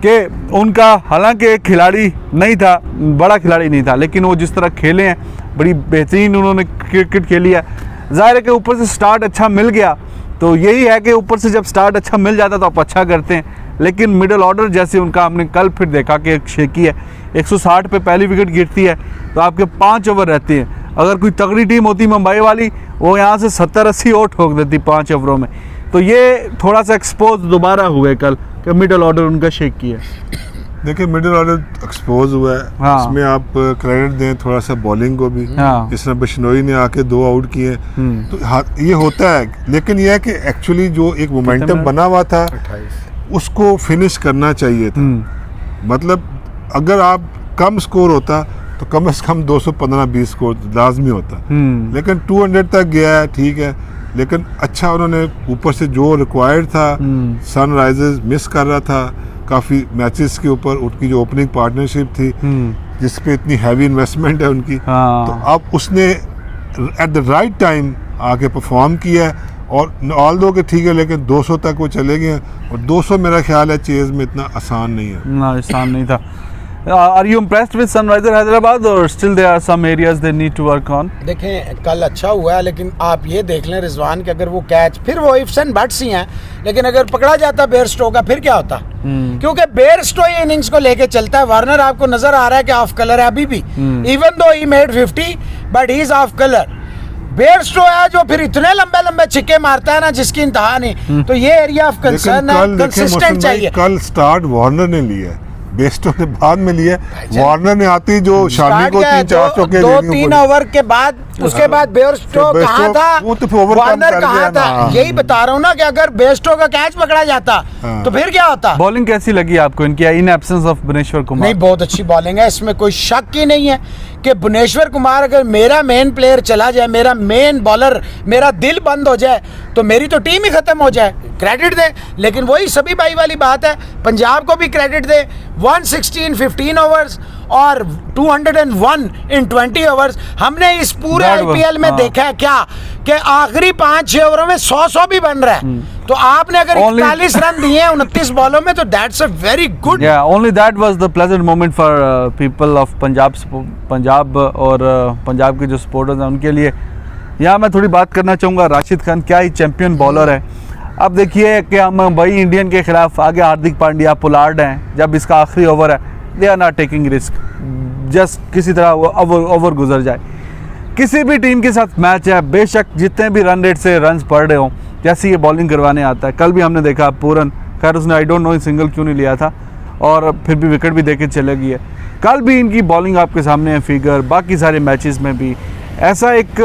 कि उनका हालांकि एक खिलाड़ी नहीं था, बड़ा खिलाड़ी नहीं था, लेकिन वो जिस तरह खेले हैं बड़ी बेहतरीन उन्होंने क्रिकेट खेली है। ज़ाहिर है कि ऊपर से स्टार्ट अच्छा मिल गया, तो यही है कि ऊपर से जब स्टार्ट अच्छा मिल जाता तो आप अच्छा करते हैं, लेकिन मिडिल ऑर्डर जैसे उनका हमने कल फिर देखा कि एक शेकी है, 160 पे पहली विकेट गिरती है तो आपके 5 ओवर रहते हैं। अगर कोई तगड़ी टीम होती मुंबई वाली, वो यहाँ से 70-80 और ठोक देती 5 ओवरों में। तो ये थोड़ा सा एक्सपोज दोबारा हुए कल कि मिडिल ऑर्डर उनका शेक किया। देखिए मिडिल ऑर्डर एक्सपोज हुआ है, इसमें आप क्रेडिट दें थोड़ा सा बॉलिंग को भी, जिस तरह बिश्नोई ने आके 2 आउट किए, तो ये होता है। लेकिन यह है कि एक्चुअली जो एक मोमेंटम बना हुआ था उसको फिनिश करना चाहिए था। मतलब अगर आप कम स्कोर होता तो कम से कम 215-20 स्कोर लाजमी होता, लेकिन 200 तक गया है, ठीक है, लेकिन अच्छा उन्होंने ऊपर से जो रिक्वायर्ड था, सनराइजर्स मिस कर रहा था काफ़ी मैचेस के ऊपर, उनकी जो ओपनिंग पार्टनरशिप थी जिस पे इतनी हैवी इन्वेस्टमेंट है उनकी, तो अब उसने एट द राइट टाइम आके परफॉर्म किया और ऑल दो के ठीक है, लेकिन 200 तक वो चले गए हैं, और 200 मेरा ख्याल है चेज में इतना आसान नहीं है। ना आसान नहीं था। Are you impressed with Sunrisers Hyderabad or still there are some areas they need to work on? देखें कल अच्छा हुआ है, लेकिन आप ये देख लें रिजवान कि अगर वो कैच फिर वो इफ्स एंड बट्स ही हैं, लेकिन अगर पकड़ा जाता बेयरस्टो का फिर क्या होता? क्योंकि बेयरस्टो ये इनिंग्स को लेके चलता है। वार्नर आपको नजर आ रहा है कि ऑफ कलर है अभी भी, even though he made 50 but he is of colour. Bairstow है जो फिर इतने लंबे लंबे छिक्के मारता है ना जिसकी इंतहा नहीं। तो ये एरिया ऑफ कंसर्न है, कंसिस्टेंट चाहिए। कल स्टार्ट वार्नर ने लिया, बेस्टो ने बाद में लिया। वार्नर ने आती जो शामी को 3-4 चौके 2-3 ओवर के बाद, उसके बाद बेयरस्टो कहाँ था, वो तो ओवर वार्नर कहाँ था? यही बता रहा हूँ ना कि अगर बेयरस्टो का कैच पकड़ा जाता तो फिर क्या होता? बॉलिंग कैसी लगी आपको इनकी in absence of Bhuvneshwar Kumar? नहीं, बहुत अच्छी बॉलिंग है, इसमें कोई शक ही नहीं है कि भुवनेश्वर कुमार अगर मेरा मेन प्लेयर चला जाए, मेरा मेन बॉलर, मेरा दिल बंद हो जाए तो मेरी तो टीम ही खत्म हो जाए। क्रेडिट दे, लेकिन वही सभी भाई वाली बात है, पंजाब को भी क्रेडिट दे। 160 in 15 ओवर्स और 201 in 20 ओवर्स। हमने इस पूरे आईपीएल में देखा है क्या कि आखिरी 5-6 ओवरों में 100 भी बन रहा है। तो आपने अगर 41 रन दिए 29 बॉलों में, तो that's a very good. Only that was the pleasant moment for people of Punjab और पंजाब के जो सपोर्टर्स हैं उनके लिए। यहाँ मैं थोड़ी बात करना चाहूँगा, राशिद खान क्या ही चैंपियन बॉलर है। अब देखिए कि हम मुंबई इंडियन के खिलाफ आगे हार्दिक पांड्या, पोलार्ड हैं, जब इसका आखिरी ओवर है they are not taking risk, just किसी तरह वो ओवर गुजर जाए। किसी भी टीम के साथ मैच है, बेशक जितने भी रन रेट से रन्स पड़ रहे हों, जैसे ये बॉलिंग करवाने आता है। कल भी हमने देखा पूरन, खैर उसने आई डोंट नो सिंगल क्यों नहीं लिया था और फिर भी विकेट भी देके चले गई है। कल भी इनकी बॉलिंग आपके सामने है, फिगर बाकी सारे मैचेस में भी ऐसा एक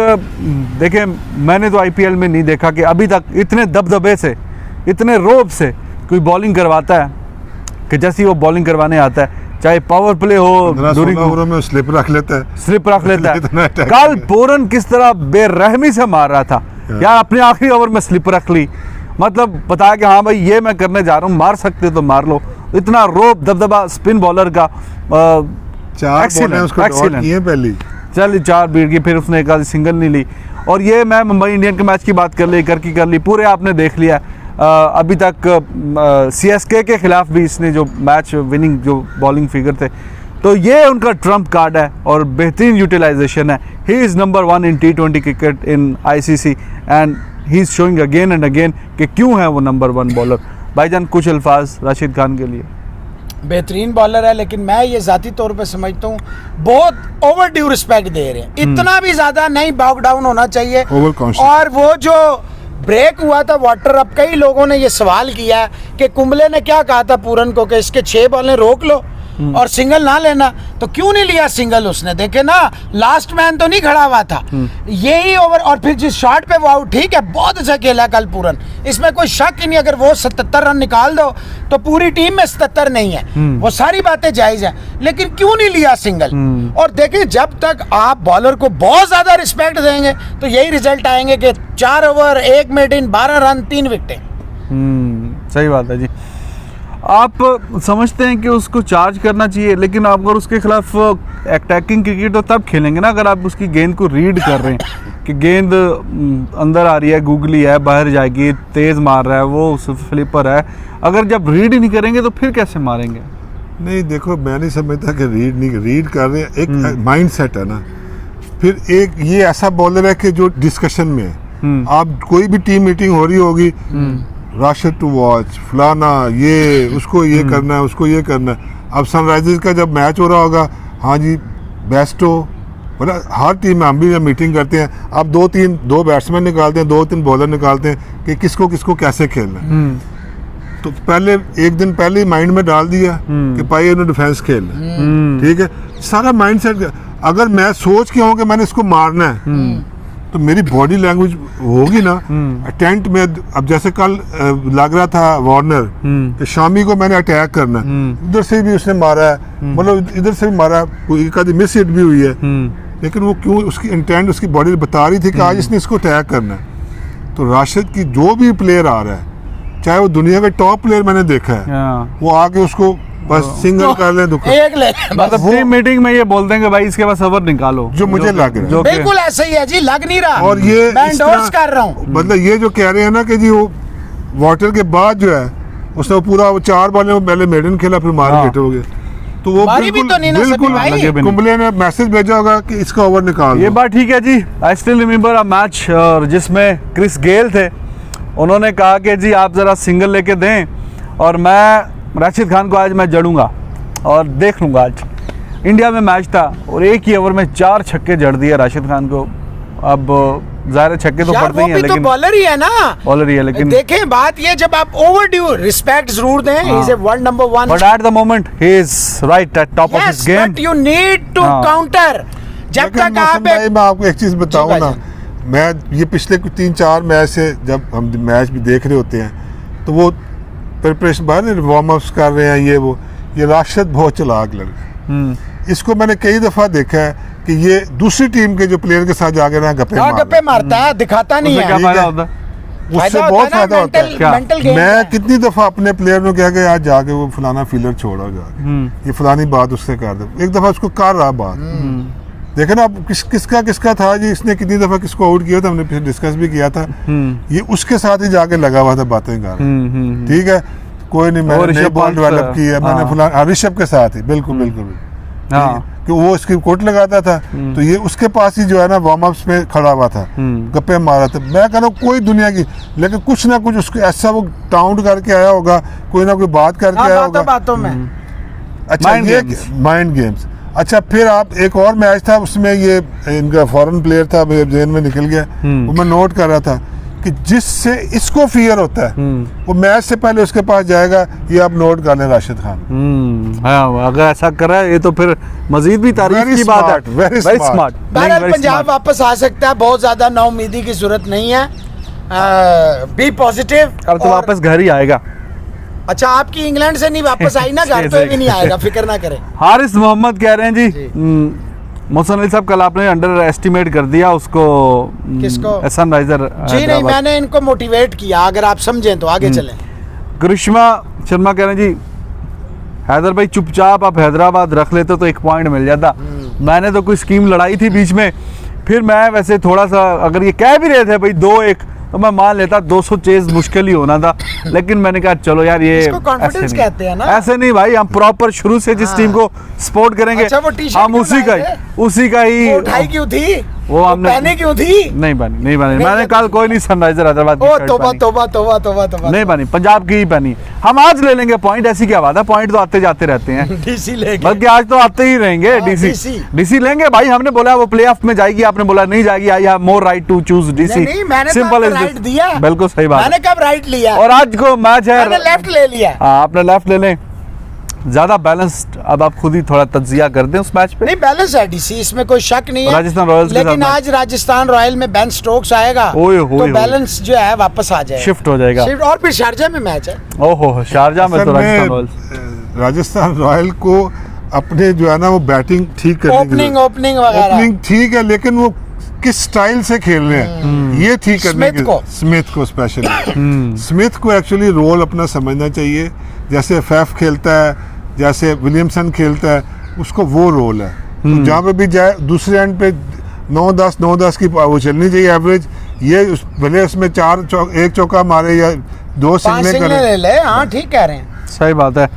देखें, मैंने तो आईपीएल में नहीं देखा कि अभी तक इतने दबदबे से, इतने रोब से कोई बॉलिंग करवाता है कि जैसी वो बॉलिंग करवाने आता है, चाहे पावर प्ले हो, दूरिंग ओवरों में स्लिप रख लेता है। कल पूरन किस तरह बेरहमी से मार रहा था, या अपने आखिरी ओवर में स्लिप रख ली, मतलब बताया कि हाँ भाई ये मैं करने जा रहा हूँ, मार सकते तो मार लो। इतना रोब दबदबा स्पिन बॉलर का। 4 बॉलें उसको डॉट किए पहली, चल 4 बीट की, फिर उसने एक आधी सिंगल नहीं ली। और ये मैं मुंबई इंडियन के मैच की बात कर ली पूरे आपने देख लिया। अभी तक सीएसके के खिलाफ भी इसने जो मैच विनिंग जो बॉलिंग फिगर थे, तो ये उनका ट्रम्प कार्ड है और बेहतरीन यूटिलाइजेशन है। He is number 1 in T20 cricket in ICC and he is showing again and again कि क्यों है वो नंबर 1 बॉलर। भाईजान कुछ अल्फाज राशिद खान के लिए? बेहतरीन बॉलर है, लेकिन मैं ये जाती तौर पे समझता हूँ बहुत ओवर ड्यू रिस्पेक्ट दे रहे हैं। इतना भी ज्यादा नहीं बॉग डाउन होना चाहिए। और वो जो ब्रेक हुआ था वाटर, अब कई लोगों ने ये सवाल किया कि कुंबले ने क्या कहा था पूरन को कि इसके 6 बॉलें रोक लो और सिंगल ना लेना, तो क्यों नहीं लिया सिंगल उसने? देखे ना, लास्ट मैन तो नहीं खड़ा हुआ था। यही ओवर, और फिर जिस शॉट पे वो आउट, ठीक है बहुत अच्छा खेला कल पूरन, इसमें कोई शक ही नहीं। अगर वो 77 रन निकाल दो तो पूरी टीम में 77 नहीं है, वो सारी बातें जायज हैं, लेकिन क्यों नहीं लिया सिंगल? और देखिए जब तक आप बॉलर को बहुत ज्यादा रिस्पेक्ट देंगे तो यही रिजल्ट आएंगे कि 4 ओवर 1 मिनट इन 12 रन 3 विकेटें। सही बात है जी। आप समझते हैं कि उसको चार्ज करना चाहिए, लेकिन आप अगर उसके खिलाफ अटैकिंग क्रिकेट तो तब खेलेंगे ना अगर आप उसकी गेंद को रीड कर रहे हैं कि गेंद अंदर आ रही है, गूगली है, बाहर जाएगी, तेज़ मार रहा है, वो फ्लिपर है। अगर जब रीड ही नहीं करेंगे तो फिर कैसे मारेंगे? नहीं देखो, मैं नहीं समझता कि रीड कर रहे हैं, एक माइंड सेट है ना। फिर एक ये ऐसा बॉलर है कि जो डिस्कशन में है, आप कोई भी टीम मीटिंग हो रही होगी, राशिद टू वॉच, फलाना, ये उसको ये करना है, उसको ये करना है। अब सनराइजर्स का जब मैच हो रहा होगा, हाँ जी बेस्टो, मतलब हर टीम में हम भी जब मीटिंग करते हैं, अब 2 बैट्समैन निकालते हैं, 2-3 बॉलर निकालते हैं कि किसको किसको कैसे खेलना है। तो पहले एक दिन पहले ही माइंड में डाल दिया कि भाई इन्हें डिफेंस खेलना है, ठीक है, सारा माइंड सेट। अगर मैं सोच के हूँ कि मैंने इसको मारना है, तो मेरी बॉडी लैंग्वेज होगी ना अटेंट में। अब जैसे कल लग रहा था वार्नर कि शामी को मैंने अटैक करना, इधर से भी उसने मारा है, मतलब इधर से भी मारा, कोई एक आधी मिस हिट भी हुई है, लेकिन वो क्यों, उसकी इंटेंट उसकी बॉडी बता रही थी कि आज इसने इसको अटैक करना है। तो राशिद की जो भी प्लेयर आ रहा है, चाहे वो दुनिया का टॉप प्लेयर मैंने देखा है, वो आके उसको बस सिंगल कर लें दुख एक ले मतलब टीम मीटिंग में ये बोल देंगे भाई इसके बाद सबर निकालो, जो मुझे लग रहा है। जो कि- बिल्कुल ऐसा ही है जी, लग नहीं रहा। और ये मैं इस endorse तरह- कर रहा हूँ। मतलब ये जो कह रहे हैं ना कि जी वो वाटर के बाद जो है उसने वो पूरा वो 4 बॉल में पहले मेडन खेला फिर मार हाँ। हिट हो गया, तो वो मारी भी तो नहीं ना सभी भाई। लगे भी नहीं। कुंबले ने मैसेज भेजा होगा कि इसका ओवर निकाल ये दो। बात ठीक है जी। I still remember a match और जिसमें क्रिस गेल थे, उन्होंने कहा कि जी आप ज़रा सिंगल लेके दें और मैं राशिद खान को आज मैं जड़ूंगा और देख लूँगा। आज इंडिया में मैच था और एक ही ओवर में 4 छक्के जड़ दिए राशिद खान को। अब ज़ाहिर छक्के तो यार पड़ते वो ही हैं, भी तो लेकिन बॉलर ही है ना। बॉलर ही है, लेकिन देखें बात ये, जब आप ओवर ड्यू रिस्पेक्ट जरूर दें, he is world number 1, but at the moment he is right at top of his yes, game. But you need to हाँ। काउंटर। जब लेकिन तक मौसम आप भाई, मैं आपको एक चीज बताऊं जी ना, मैं ये पिछले 3-4 मैच से जब हम मैच भी देख रहे होते हैं तो वो प्रिपरेशन बाहर वार्म अप्स कर रहे हैं, ये राशिद बहुत चालाक लड़का है। इसको मैंने कई दफा देखा है कि ये दूसरी टीम के जो प्लेयर के साथ जाके ना गप्पे हाँ, मार गप्पे मारता है, दिखाता नहीं उससे क्या है। फायदा है। होता है? उससे होता बहुत है ना, फायदा होता है। क्या? मेंटल गेम मैं है। कितनी दफा अपने प्लेयर को कह के आज जाके वो फलाना फील्डर छोड़ो जाके, ये फलानी बात उससे कर दो। एक दफा उसको कर रहा बात, देखे ना आप किसका था जी, इसने कितनी दफा किसको आउट किया था, हमने फिर डिस्कस भी किया था। ये उसके साथ ही जाके लगा हुआ था बातें कर, ठीक है कोई नहीं, मैंने नई ऋषभ बॉल पंत, डेवलप की है, मैंने हाँ। फलाना ऋषभ के साथ ही बिल्कुल बिल्कुल हाँ। कि वो इसकी कोट लगाता था तो ये उसके पास ही जो है ना वार्म अप्स में खड़ा हुआ था, गप्पे मारा था। मैं कह रहा हूँ कोई दुनिया की, लेकिन कुछ ना कुछ उसको ऐसा वो टाउंट करके आया होगा, कोई ना कोई बात करके हाँ, आया बातों होगा। बातों में। अच्छा Mind ये games. Mind games. अच्छा फिर आप एक और मैच था उसमें ये इनका फॉरेन प्लेयर था, मेरे जेन में निकल गया, वो मैं नोट कर रहा था कि जिससे इसको फियर होता है वो मैच से पहले उसके पास जाएगा। ये आप नोट कर लें राशिद खान। हाँ, अगर ऐसा कर रहा है ये तो फिर मजीद भी तारीफ Very की बात है। smart, very Very smart. smart. बहरहाल Very पंजाब smart. वापस आ सकता है, बहुत ज्यादा नाउमीदी की जरूरत नहीं है। Be positive. अब तो वापस घर ही आएगा। अच्छा, आपकी इंग्लैंड से नहीं वापस आई ना, घर पे भी नहीं आएगा, फिक्र ना करें। हारिस मोहम्मद कह रहे हैं जी, जी। मोहसन अली साहब कल आपने अंडर एस्टिमेट कर दिया उसको, किसको? सनराइजर जी नहीं, मैंने इनको मोटिवेट किया, अगर आप समझें तो आगे चलें। करिश्मा शर्मा कह रहे हैं जी, हैदर भाई चुपचाप आप हैदराबाद रख लेते तो 1 पॉइंट मिल जाता। मैंने तो कोई स्कीम लड़ाई थी बीच में, फिर मैं वैसे थोड़ा सा, अगर ये कह भी रहे थे भाई 2-1 तो मैं मान लेता, 200 चेज मुश्किल ही होना था, लेकिन मैंने कहा चलो यार ये इसको confidence ऐसे नहीं। कहते हैं ना। ऐसे नहीं भाई, हम प्रॉपर शुरू से जिस हाँ। टीम को सपोर्ट करेंगे अच्छा, वो टी-शर्ट हम क्यों उसी का लाए उसी का ही वो उठाई क्यों थी, वो हमने पहने क्यों थी? नहीं बनी मैंने नहीं कल कोई नहीं सनराइजर हैदराबाद की ओ शर्ट तोबा पहनी। तोबा तोबा तोबा तोबा। नहीं बनी, पंजाब की ही पहनी। हम आज ले लेंगे पॉइंट, ऐसी क्या बात है, पॉइंट तो आते जाते रहते हैं। डीसी लेके। बल्कि आज तो आते ही रहेंगे। हाँ, डीसी DC लेंगे भाई, हमने बोला वो प्लेऑफ में जाएगी, आपने बोला नहीं जाएगी। I have more right to choose DC. नहीं, मैंने तो सिंपल आपको राइट दिया। बिल्कुल सही बात मैंने कब राइट लिया? है। और आज को मैच है, मैंने लेफ्ट ले लिया। हाँ, आपने लेफ्ट ले लें, ज्यादा बैलेंस्ड। अब आप खुद ही थोड़ा तज्जिया कर दें उस मैच पे। नहीं, बैलेंस है डीसी, इसमें कोई शक नहीं है। राजस्थान रॉयल्स के लेकिन साथ आज राजस्थान रॉयल में बेन स्टोक्स आएगा ओए तो होए बैलेंस जो है वापस आ जाएगा, शिफ्ट हो जाएगा। शिफ्ट। और फिर शारजा में मैच है। ओहो, शारजा में असल तो में, राजस्थान रॉयल्स राजस्थान रॉयल को अपने जो है ना वो बैटिंग ठीक करने की ओपनिंग जरूरत- ओपनिंग वगैरह। ओपनिंग ठीक है, लेकिन वो किस स्टाइल से खेल रहे हैं ये ठीक करने स्मिथ को। स्मिथ को स्पेशली स्मिथ को एक्चुअली रोल अपना समझना चाहिए। जैसे फैफ खेलता है, जैसे विलियमसन खेलता है, उसको वो रोल है। तो जहाँ पे भी जाए दूसरे एंड पे 9-10 की वो चलनी चाहिए एवरेज। ये भले उसमें 1 चौका मारे या 2 5 सिंगलें सिंगल करे। ले ले। हाँ, ठीक कह रहे हैं। सही बात है।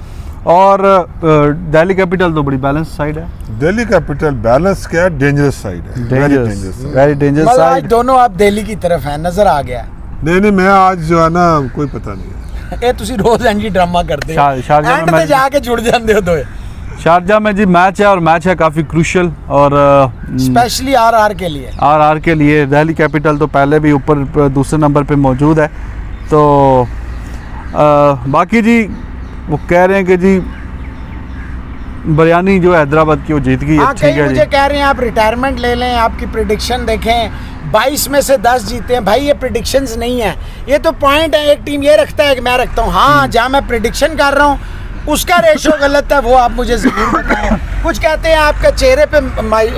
और दिल्ली कैपिटल तो बड़ी बैलेंस साइड है, दिल्ली कैपिटल बैलेंस क्या है, डेंजरस साइड है, वेरी डेंजरस। वेरी डेंजरस मतलब आज साइड। दोनों आप दिल्ली की तरफ हैं, नजर आ गया। नहीं मैं आज जो है ना कोई पता नहीं है। ਇਹ ਤੁਸੀਂ ਰੋਜ਼ ਐਂਜੀ ਡਰਾਮਾ ਕਰਦੇ ਹੋ, शारजा एंड में ਤੇ ਜਾ ਕੇ ਜੁੜ ਜਾਂਦੇ ਹੋ ਦੋਏ, शारजा में जी मैच है और मैच है काफ़ी क्रूशल। और स्पेशली आरआर के लिए। आरआर के लिए दिल्ली कैपिटल तो पहले भी ऊपर दूसरे नंबर पे मौजूद है। तो बाकी जी वो कह रहे हैं कि जी बरियानी जो हैदराबाद की वो जीत गई है, हाँ, ठीक कई है मुझे जी। कह रहे हैं आप रिटायरमेंट ले लें, आपकी प्रिडिक्शन देखें, 22 में से 10 जीते हैं। भाई ये प्रिडिक्शंस नहीं है, ये तो पॉइंट है। एक टीम ये रखता है, एक मैं रखता हूँ। हाँ, जहाँ मैं प्रिडिक्शन कर रहा हूँ उसका रेशो गलत है, वो आप मुझे जरूर बताएं। कुछ कहते हैं आपका चेहरे पे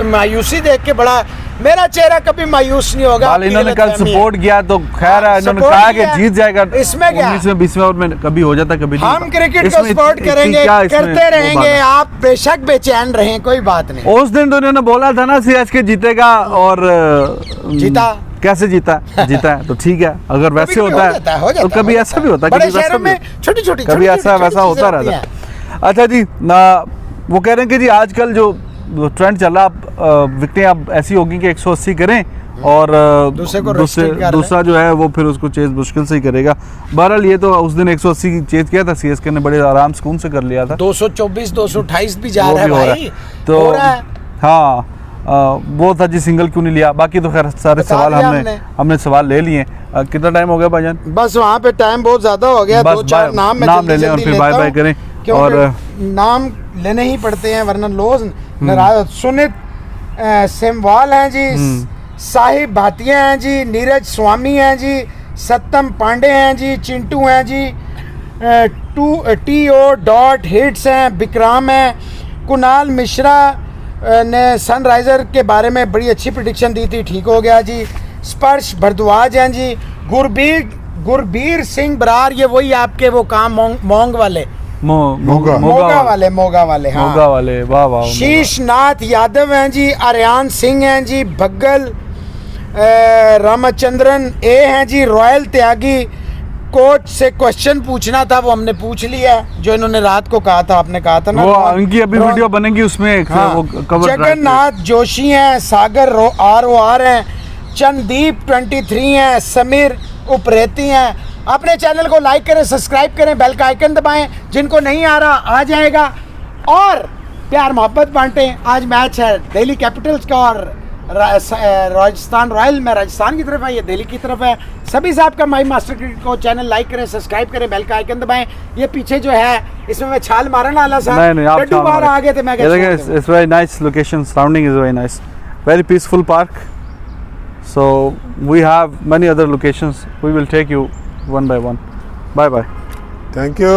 मायूसी देख के बड़ा मेरा चेहरा कभी मायूस नहीं होगा। बाल आपकी इन्होंने कल गलतफहमी है। सपोर्ट किया तो खैर है, इन्होंने support कहा कि किया। जीत जाएगा। इसमें क्या? 19वें 20वें ओवर में कभी हो जाता कभी नहीं हम होता। क्रिकेट को इसमें सपोर्ट इतनी करेंगे, क्या इसमें करते वो रहेंगे, बात है? आप बेशक बेचैन रहें, कोई बात नहीं। उस दिन तो इन्होंने बोला था ना सीएसके जीतेगा और जीता। कैसे जीता है तो ठीक है, अगर वैसे कभी-कभी होता हो जाता है है, तो कभी ऐसा भी होता है, बड़े कभी वैसा शहरों भी में होता है। छोटी-छोटी कभी ऐसा वैसा चीजें होता होती रहता हैं। है। अच्छा जी ना, वो कह रहे हैं कि जी आजकल जो ट्रेंड चल रहा, अब विकेटें अब ऐसी होगी कि 180 करें और दूसरे को restrict कर दूसरा जो है वो फिर उसको चेज मुश्किल से ही करेगा। बहरहाल ये तो उस दिन 180 चेज किया था सीएसके ने, बड़े आराम सुकून से कर लिया था। 224 228 भी जा वो रहा है भी हो रहा भाई, तो हो रहा है। हाँ वो था जी, सिंगल क्यों नहीं लिया। बाकी तो खैर सारे बता सवाल दिया हमने सवाल ले लिए। कितना टाइम हो गया भाईजान? बस वहाँ पे टाइम बहुत ज्यादा हो गया, बस 2-4 नाम मैं नाम ले जल्दी लें और जल्दी फिर लेता बाय बाय हूँ, करें। क्योंकि और नाम लेने ही पड़ते हैं वरना लोग नाराज। सुनित सेमवाल हैं जी, साहिब भाटिया हैं जी, नीरज स्वामी हैं जी, सत्यम पांडे हैं जी, चिंटू हैं जी, TO.Hits हैं, विक्राम हैं, कुणाल मिश्रा ने सनराइजर के बारे में बड़ी अच्छी प्रेडिक्शन दी थी, ठीक हो गया जी। स्पर्श भरद्वाज हैं जी, गुरबीर सिंह बरार, ये वही आपके वो काम मोंग वाले, मोगा मोगा वाले हाँ। मोगा वाले, वाह वाह। शीश नाथ यादव हैं जी, आर्यान सिंह हैं जी, भग्गल रामचंद्रन ए हैं जी, रॉयल त्यागी। कोच से क्वेश्चन पूछना था, वो हमने पूछ लिया, जो इन्होंने रात को कहा था, आपने कहा था ना वो उनकी अभी वीडियो बनेगी उसमें हाँ। वो कवर। जगन्नाथ जोशी हैं, सागर ROR हैं, चंदीप 23 हैं, समीर उप्रेती हैं। अपने चैनल को लाइक करें, सब्सक्राइब करें, बेल का आइकन दबाएं, जिनको नहीं आ रहा आ जाएगा, और प्यार मोहब्बत बांटें। आज मैच है दिल्ली कैपिटल्स का और राजस्थान रॉयल में, राजस्थान की तरफ है, ये दिल्ली की तरफ है। सभी साहब का माई मास्टर क्रिकेट को चैनल लाइक करें, सब्सक्राइब करें, बेल का आइकन दबाएं। ये पीछे जो है इसमें मैं छाल मारने वाला था, नहीं आप लड्डू बाहर आ गए थे, मैं it's very nice location, surrounding is very nice, very peaceful park. So we have many other locations. We will take you one by one. Bye bye. Thank you.